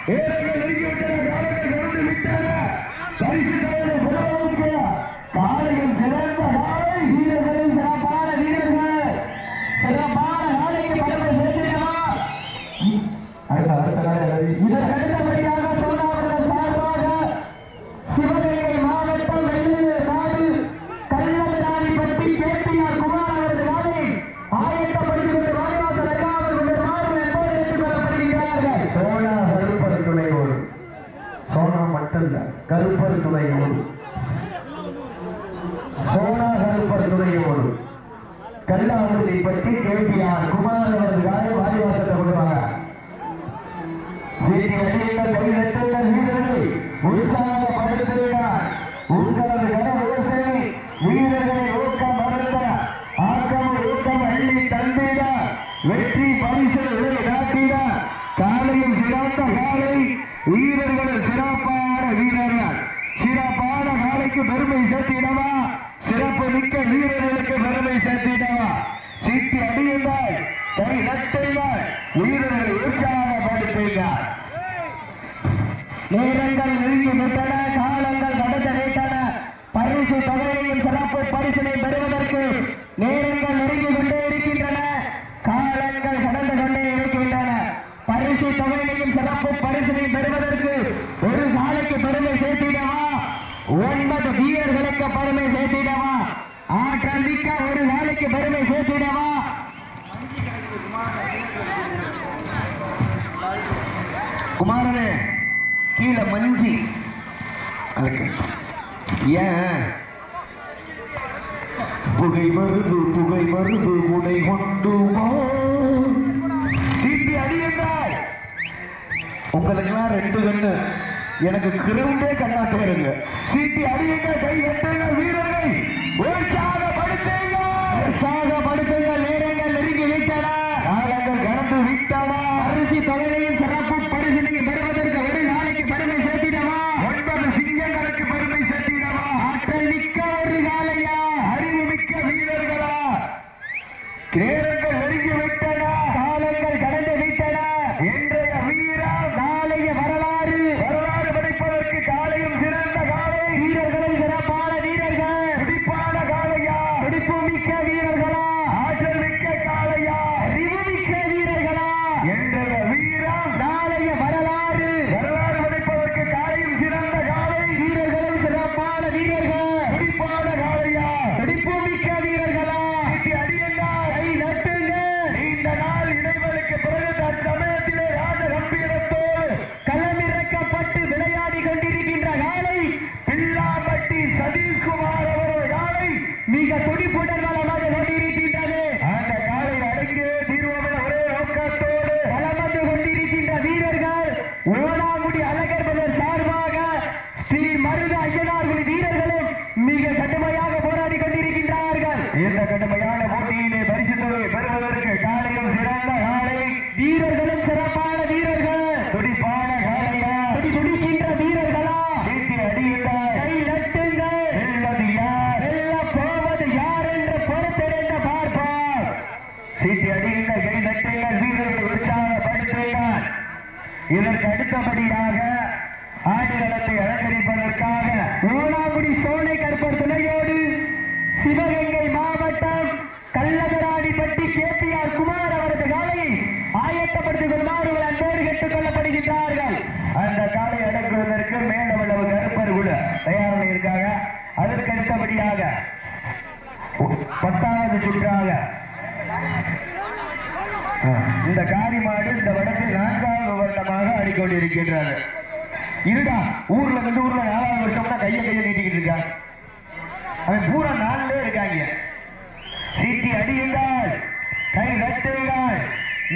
வீரர்கள் நெருங்கிவிட்டன காலங்கள் கடந்து விட்டன பரிசு தலைவர் புறவுக்கு காலையில் சிறந்த காலை வீரர்களும் சிறப்பான வீரர்கள் சிறப்பான காலைக்கு பெருமை சேர்க்கிறா இதற்கு அடுத்தபடியாக சோழாவரம் சார்பாக சிவகங்கை மாவட்டம் வெள்ளூர் நாடு கள்ளராணிப்பட்டி கேபிஆர் குமார் அவரது காலை ஆயத்தப்படுத்திவிட்டு வாரிவாசல் அல்லாமல் மாறும் என்போடு ஏற்றுக்கொள்ளப்படுகிறார்கள் சோழா கருப்பர் துணையோடு சோழா மட்டுமல்ல கருப்பர் துணையோடு சோழா கருப்பர் துணையோடு கல்லாங்குடிப்பட்டி கேபிஆர் குமார் அவரது காலை வாரிவாசத்தை கொடுப்பாங்க சீட்டி அடியுங்கள் கைதட்டுங்கள் வீரர்களை உற்சாகப்படுத்துகிறார் உங்களது கனவு வீரர்களை ஊக்கம் மறந்த ஆக்கம் ஊக்கம் அள்ளி தந்திட வெற்றி பரிசு நாட்டிட காலையும் சிறந்த காலை வீரர்கள் சிறப்பான வீரர்கள் சிறப்பான காலைக்கு பெருமை சேர்த்திடவா சிறப்பு மிக்க வீரர்களுக்கு பெருமை சேர்த்திடவா சீட்டி அடியுங்கள் கை நட்டுங்கள் வீரர்களை உற்சாகப்படுத்துகிறார் நேரங்கள் நெருங்கி விட்டன காலங்கள் கடந்து விட்டன பரிசு தொகையையும் சிறப்பு பரிசினை பெறுவதற்கு நேரங்கள் நெருங்கி கொண்டே இருக்கின்றன காலங்கள் கடந்து கொண்டே இருக்கின்றன பரிசு தொகையையும் சிறப்பு பரிசினை பெறுவதற்கு ஒரு காலைக்கு பெருமை சேர்த்திடவா 9 வீரர்களுக்கு பெருமை சேர்த்திடவா ஆற்றல் மிக்க ஒரு காலைக்கு பெருமை சேர்த்திடவா குமாரனே கீழே மஞ்சி அதுக்கு ஏன் புகை மருது முனை கொண்டு சீட்டி அடியுங்கள் உங்களுக்கெல்லாம் 2 கண்ணு எனக்கு கிரவுண்டே கண்ணா தேருங்க சீட்டி அடியுங்கள் கை வெட்டுங்க வீரர்கள் உற்சாகப்படுத்துங்க நேரங்கள் நெருங்கி விட்டன காலங்கள் கடந்து விட்டன அரிசி தொகையையும் சிறப்பு பரிசினை பெறுவதற்கு ஒரு நாளைக்கு பெருமை சேர்த்திடவா 9 சிங்கங்களுக்கு பெருமை சேர்த்திடவா ஆற்றல் மிக்க ஜோடி காலையா அறிவுமிக்க வீரர்களா நேரங்கள் நெருங்கி விட்டன காலங்கள் கடந்து விட்டன இன்றைய வீரம் நாளைய வரலாறு படைப்பதற்கு காலையும் சிறந்த காலை வீரர்களும் சிறப்பான வீரர்கள் துடிப்பான காலையா துடிப்பு மிக்க வீரர்களா ஆற்றல் மிக்க காலையா அறிவு மிக்க வீரர்களா இன்றைய வீரம் நாளைய வரலாறு படைப்பதற்கு காலையும் சிறந்த காலை வீரர்களும் சிறப்பான வீரர்கள் துடிப்பான காலையா துடிப்பு மிக்க வீரர்களா நீண்ட நாள் இடைவெளிக்கு பிறகு தற்சமயத்திலே ராஜ கம்பீரத்தோடு களமிறக்கப்பட்டு விளையாடி கொண்டிருக்கின்ற காலை பில்லாம்பட்டி சதீஷ்குமார் அவர்கள் காலை மிக துடிப்புடன் வளமாக கொண்டிருக்கின்றது. அந்த காலை அடங்கிய தீர்வமான ஒரே நோக்கத்தோடு வளம் வந்து கொண்டிருக்கின்ற வீரர்கள் ஓனாங்குடி அழகர் பலர் சார்பாக ஸ்ரீ மருது ஐயனார்குடி வீரர்களும் மிக கடுமையாக போராடி கொண்டிருக்கின்றார்கள். இந்த கடுமையான போட்டியிலே பரிசு தொகை பெறுவதற்கு காலையும் சிறந்த காலை வீரர்களும் சிறப்பான வீரர்கள் துடிப்பான காலையா துடிக்கின்ற வீரர்களா வீட்டி அடியுங்கள் கை நட்டுங்கள் வெல்வது யார் வெல்ல போவது யார் என்று பொறுத்திருந்த பார்ப்பார். சீட்டி அடியுங்கள் கை நட்டுங்கள் வீரர்களை உற்சாகப்படுத்துங்கள். இதற்கு அடுத்தபடியாக ஆடுகளத்தை அலங்கரிப்பதற்காக ஓனாங்குடி சோலை கற்பர் துணையோடு சிவகங்கை மாவட்டம் கள்ளகராடிப்பட்டி கேபிஆர் குமார் அவரது காலையை ஆயத்தப்படுத்திக் கொள்ளுமாறு அன்போடு கேட்டுக் கொள்ளப்படுகின்றார்கள். அந்த காலை அடக்குவதற்கு மேலவளவு கருப்பர் குழு தயாரில் இருக்காங்க. அதற்கு அடுத்தபடியாக 10வது சுற்றாக இந்த காரிமாடு இந்த வடத்தில் 4வது வருடமாக ஆடிக்கொண்டிருக்கின்றது. இருடா ஊர்ல 4வது வருஷம்னா கையை நீட்டிக்கிட்டு இருக்காங்க. அவன் பூரா 4லே இருக்காங்க. சீட்டி அடியுங்கள் கை தட்டுங்கள்.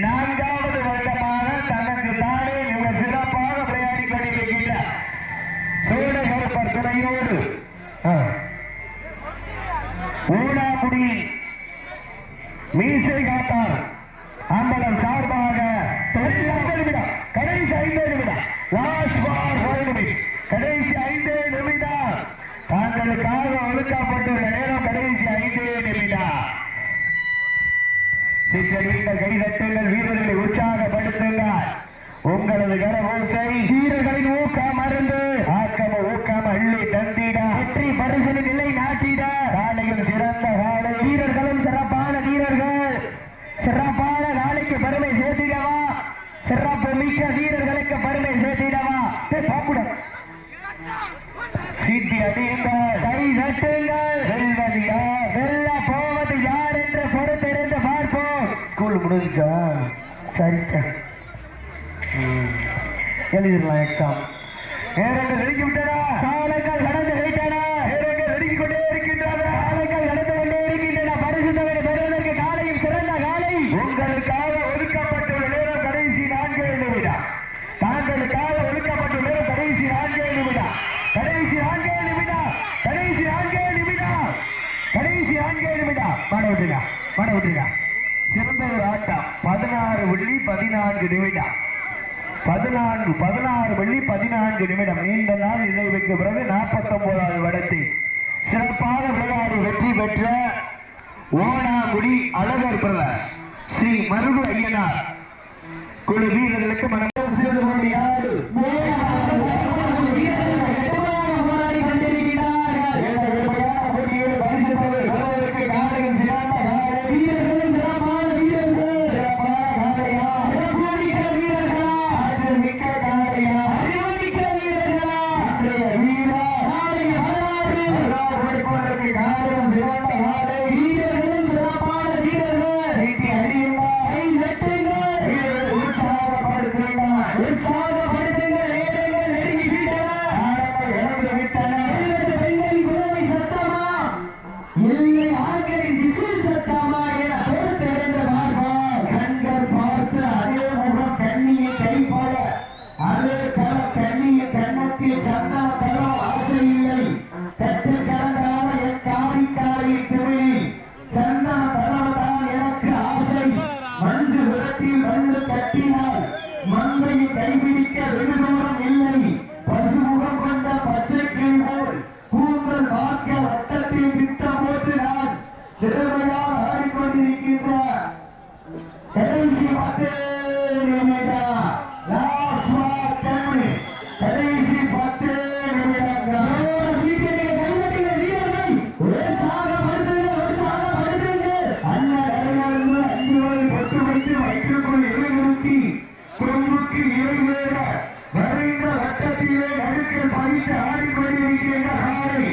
4வது வருடமாக தனக்கு தானே மிக சிறப்பாக விளையாடி கொண்டிருக்கின்ற சோழ கருப்பர் துணையோடு ஊனாகுடி மீசை காட்டார் அம்பலம் சார்பாக கடைசி 5 நிமிடம் லாஸ்ட் ஃபார் 5 நிமிஷம் கடைசி 5 நிமிடம் தாங்களுக்காக ஒதுக்கப்பட்டுள்ள நேரம் கடைசி 5 நிமிடம். சிற்றடியுங்கள் கை தட்டுங்கள் வீரர்களை உற்சாகப்படுத்துங்கள். உங்களது கரவோசை வீரர்களின் ஊக்கம் அருந்து ஆக்கம ஊக்கம் அள்ளி தந்திட வெற்றி பரிசு நிலை நாட்டிட காலையும் சிறந்த காலை வீரர்களும் சிறப்பான வீரர்கள் சிறப்பான காலைக்கு பெருமை சேர்த்திடவா சிறப்பு மிக்க வீரர்களுக்கு பெருமை சேர்த்திடவா பாப்புடன் சீட்டி அடியுங்கள் கை தட்டுங்கள் வெல்வது யார் வெல்ல போவது யார் என்று பொறுத்திருந்து பார்ப்போம். ஸ்கூல் முடிஞ்சா சரிக்கா எழுதிடலாம் எக்ஸாம். நேரங்கள் நெருங்கி விட்டனா காலங்கள் கடந்து விட்டன. நேரங்கள் நெருங்கிக் கொண்டே இருக்கின்றன. காலங்கள் கடந்து கொண்டே இருக்கின்றன. பரிசு தொகை பெறுவதற்கு காலையும் சிறந்த காலை உங்களுக்காக ஒதுக்கப்பட்டுள்ள நேரம் கடைசி 4 நிமிடம். தாங்களுக்காக ஒதுக்கப்பட்டுள்ள நேரம் கடைசி 4 நிமிடம். கடைசி 4 நிமிடம். கடைசி 4 நிமிடம். கடைசி 4 நிமிடம். மாட விட்டுருங்க. சிறந்த ஒரு ஆட்டம் 16 புள்ளி 14 நிமிடம். 16 புள்ளி 14 நிமிடம். நீண்ட நாள் இணைவுக்கு பிறகு 49வது வடத்தில் சிறப்பாக விளையாடி வெற்றி பெற்ற ஓனாங்குடி அழகர் பிரதர்ஸ் ஸ்ரீ மருது ஐயனார் குழு வீரர்களுக்கு மனம் மந்தையை கைபிடிக்க வெகுதூரம் இல்லை. பசுமுகம் கொண்ட பச்சை கிளி போல் கூந்தல் வாக்க வட்டத்தில் சிறுமையாக ஆடிக்கொண்டிருக்கின்ற கடைசி 10 நிமிடம் லாஸ்ட் மார்க் 10 மினிட்ஸ் கடைசி 10 நிமிடங்கள் குறும்புக்கு இறைவேற வரைந்த வட்டத்திலே நடுக்கில் பதித்து ஆடிக்கொண்டிருக்கின்ற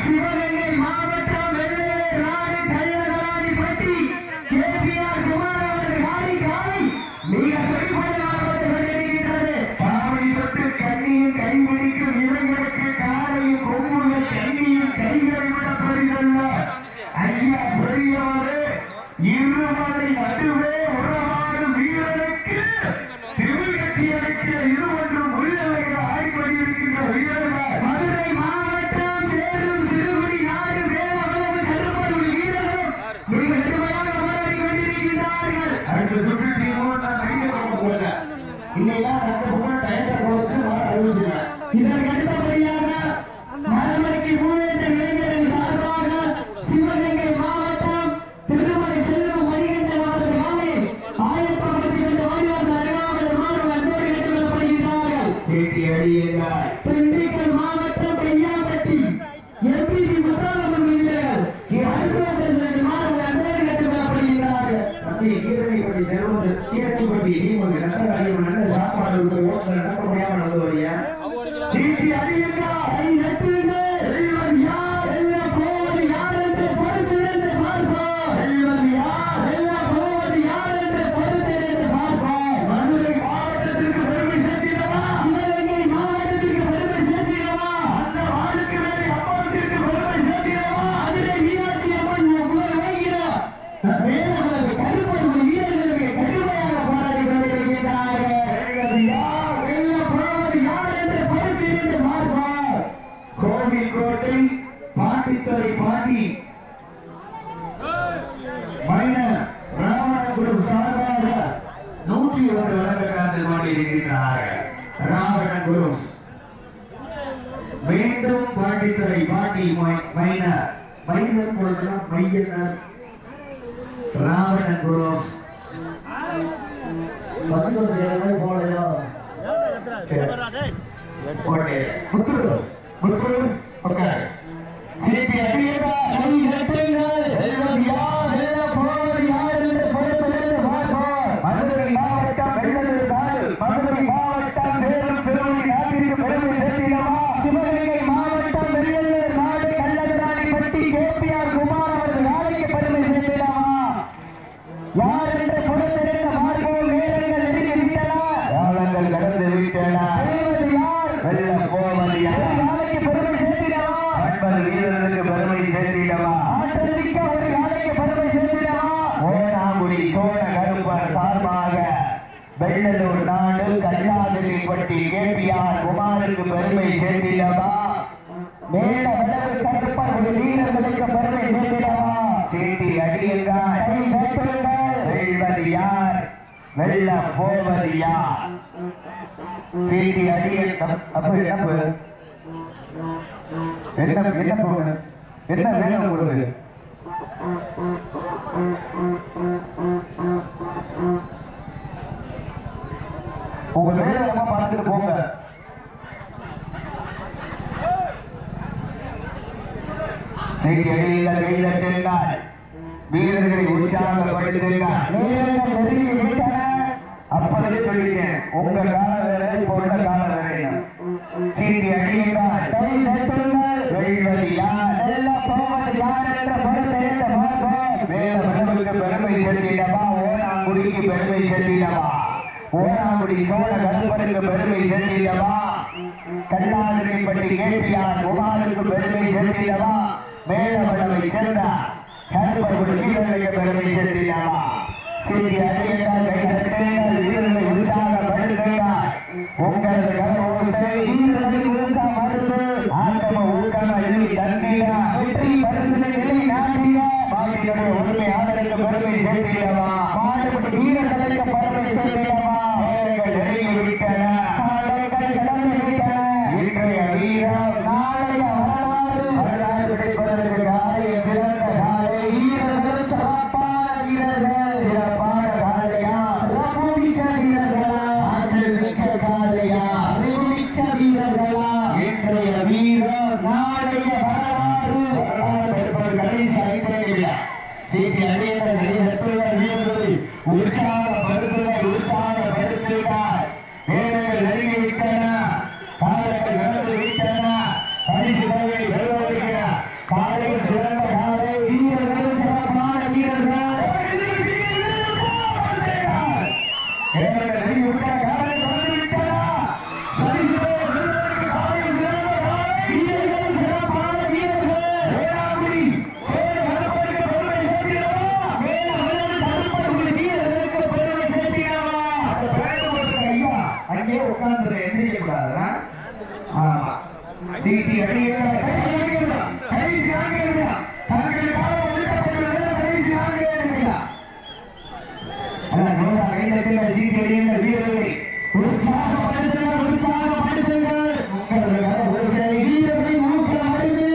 சிவகங்கை மாவட்டம் வெள்ளை ராணி தையராணி பட்டி கேபிஆர் குமார் அவர்கள் காலை காலை மிக சிறப்பாக கொண்டிருக்கிறது. பாவடி தொட்டு கண்ணியும் கைபிடிக்கும் இளைஞருக்கு காலையும் கொம்புகள் கண்ணியும் கைகளை விட பெரிதல்ல. ஐயா பெரியவரே இருமலை நடுவே உறவாடும் வீரருக்கு திருவிழத்தியனுக்கு இருவற்றும் உள்ளவைகள் ஆடிக்கொண்டிருக்கின்ற வீரர்கள் மதுரை மாவட்டம் சேரும் சிறுகுடி நாடு வேலவரது கருப்பொருள் வீரர்கள் மிக நெடுமையாக போராடி கொண்டிருக்கின்றார்கள். அடுத்த சுற்றில் இன்னைக்கு டயத்தை குறைச்சு அறிவிச்சிருக்கேன். இதற்கு அடுத்தபடியாக மரமலைக்கு மூவேற்ற இளைஞரின் சார்பாக சிவகங்கை மாவட்டம் திருமலை செல்வம் மணிகண்டன் அவர்கள் காலை ஆயத்தப்படுத்தி கொண்டு வாடிவாசல் அறிவாமல் மாறும் அன்போடு கேட்டுக்கொள்ளப்படுகிறார்கள். திண்டுக்கல் மாவட்டம் பெய்யாம்பட்டி எம்பிபி முத்தாலம்மன் வீரர்கள் மாறும் அன்போடு கேட்டுக்கொள்ளப்படுகிறார்கள். நல்ல சாப்பாடு நடக்க முடியாம நடந்து வரையா சீட்டி அடியுங்க கை நட்டுங்க செல்வன் யார் எல்லாம் போவது யார் என்று பொறுத்திருந்து பார்ப்போம். செல்வன் யார் எல்லாம் போவது யார் என்று பொறுத்திருந்து பார்ப்போம். மதுரை மாவட்டத்திற்கு பெருமை சேர்த்திடவா சிவகங்கை மாவட்டத்திற்கு பெருமை சேர்த்திடவா அந்த வாளுக்கு மேலே அம்மாவத்திற்கு பெருமை சேர்த்திடவா அதிலே மீனாட்சி அம்மன் முதல் வைக்கிறார். மேலும் கருப்பொருள் வீரர்களுக்கு கடுமையாக போராடி கொண்டிருக்கிறார்கள். கோவில்கோட்டை பாண்டித்துறை பாண்டி மைனர் ராவணகுரு சார்பாக 101 வழங்க காத்து கொண்டிருக்கிறார்கள். ராவணகுரு மீண்டும் பாண்டித்துறை பாண்டி மைனர் மைனர் கொடுக்கலாம் மையனர் ராவணகுரு 11 போலையோ சீட்டி அடியுங்க கை நட்டுங்கள் செல்வன் யார் எல்லாம் போவது யார் என்று பொறுத்திருந்து பார்ப்போம். மதுரை மாவட்டம் வெள்ளலூர் நாடு மதுரை மாவட்டம் சேலம் சிறுவனை நாட்டிற்கு பெருமை சேர்த்திடவா சிவகங்கை மாவட்டம் வெள்ளலூர் நாடு கள்ளகராணி பட்டி கேபிஆர் குமார் அவர்கள் நாளைக்கு பெருமை சேர்த்திடவா யார் என்று பொறுத்திருந்து பார்ப்போம். நேரங்கள் நெருங்கி விட்டன காலங்கள் கடந்து விட்டன. வெள்ள போவது யார் நாளைக்கு பெருமை சேர்த்திடவா வீரர்களுக்கு பெருமை சேர்த்திடவா ஆட்டத்திற்கு ஒரு நாளைக்கு பெருமை சேர்த்திடவா ஓனாங்குடி சோழ கருப்பர் சார்பாக வெள்ளலூர் நாடு கல்லாதிரிப்பட்டி கேபிஆர் குமாருக்கு பெருமை சேர்த்திடவா மேல வடக்கு கருப்பர் ஒரு வீரர்களுக்கு பெருமை சேர்த்திடவா சீட்டி அடியுங்கள் கை நட்டுங்கள் வெல்வது யார் வெல்ல போவது யார் சீட்டி அடியுங்கள் அப்ப என்ன வேணும் உங்களுக்கு உங்க வேலை பார்த்துட்டு போங்க. சீட்டி அடியுங்கள் கை தட்டுங்கள் வீரர்களை உற்சாகப்படுத்துங்கள். நேரங்கள் நெருங்கி விட்டன. அப்பவே சொல்லிட்டேன் உங்க கால வேலை இப்ப உள்ள கால வேலை. சீட்டி அடியுங்கள் கை தட்டுங்கள் வெல்வது யார் எல்லாம் போவது யார் என்ற பொறுத்திருந்து பார்ப்போம். வேல வடவுக்கு பெருமை சேர்த்திடவா ஓனாங்குடிக்கு பெருமை சேர்த்திடவா ஓனாங்குடி சோழ கருப்பருக்கு பெருமை சேர்த்திடவா கல்லாதிரிப்பட்டி கேபிஆர் குமாருக்கு பெருமை சேர்த்திடவா மேல வடவை சேர்ந்த கருப்பர் வீரர்களுக்கு பெருமை சேர்த்திடவா சீட்டி அடியுங்கள் கை தட்டுங்கள் வீரர்களை உற்சாகப்படுத்துங்கள். உங்களது கரவோசை வீரர்களின் ஊக்க மருந்து ஆட்டம ஊக்கம எழுதி தந்திட வெற்றி பரிசு நிலை நாட்டிட பாட்டியுடைய உண்மை ஆதரவுக்கு பெருமை சேர்த்திடவா மாடுபட்டு வீரர்களுக்கு பெருமை சேர்த்திடவா நேரங்கள் நெருங்கி விட்டன காலங்கள் கடந்து விட்டன. இன்றைய வீரம் நாளைய வரலாறு கிடைப்பதற்கு காலையில் சிறந்த காலை வீரர்கள் சீட்டி அடித்த வீரர்களை உற்சாகப்படுத்துகிறார். வீரர்கள் நெருங்கி விட்டன, காலங்கள் நடந்து விட்டன. பரிசு தொகை பெறுவதற்கு காலையில் சிறந்த காலை வீரர்கள், சிறப்பான வீரர்கள். வீரர்கள் நெருங்கி விட்ட காலை தொடர்ந்து விட்டன. பரிசு தொகை பெறுவதற்கு காலையில் சிறந்த காலை வீரர்கள், சிறப்பான வீரர்கள். வேளாங்குடி கருப்பருக்கு பெருமை சேர்க்கிறவா? கருப்பருக்கு வீரர்களுக்கு பெருமை சேர்க்கிறவா? அந்த பேருந்து ஐயா அங்கே உட்கார்ந்து எந்திரிக்க கூடாதுன்னா ஆமா சீட்டி அடிக்கிறார். கடைசி ஆங்கில தங்களுக்காக ஒதுக்கப்பட்டுள்ள கடைசி ஆங்கில சீட்டி அடிக்கிற வீரர்களை உற்சாகப்படுத்துங்கள், உற்சாகப்படுத்துங்கள். வீரர்களின் ஊக்கம் அடைந்து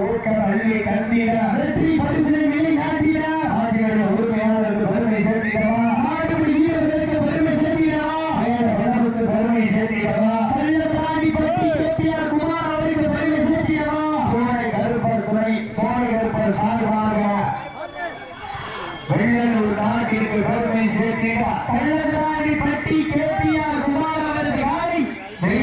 ஊக்கம் அள்ளி கண்டீர வெற்றி பரிசை வெளிநாட்டின ஆகியோருடைய உரிமையாளருக்கு பெருமை சேர்க்கிறவா? நாட்டுப்படி வீரர்களுக்கு பெருமை சேர்க்கிறவா? உடம்புக்கு பெருமை சேர்க்கிறவா? கள்ளத்தாண்டி பற்றி கேபிஆர் குமார் அவருக்கு பெருமை சேர்க்கிறவா? சோழை கருப்பர் துணை, சோழை கருப்பர் சார்பாக வெள்ளலூர் நாட்டிற்கு பெருமை சேர்க்கிறார். கள்ளத்தாண்டி பற்றி கேபிஆர் குமார் அவருக்கு மிக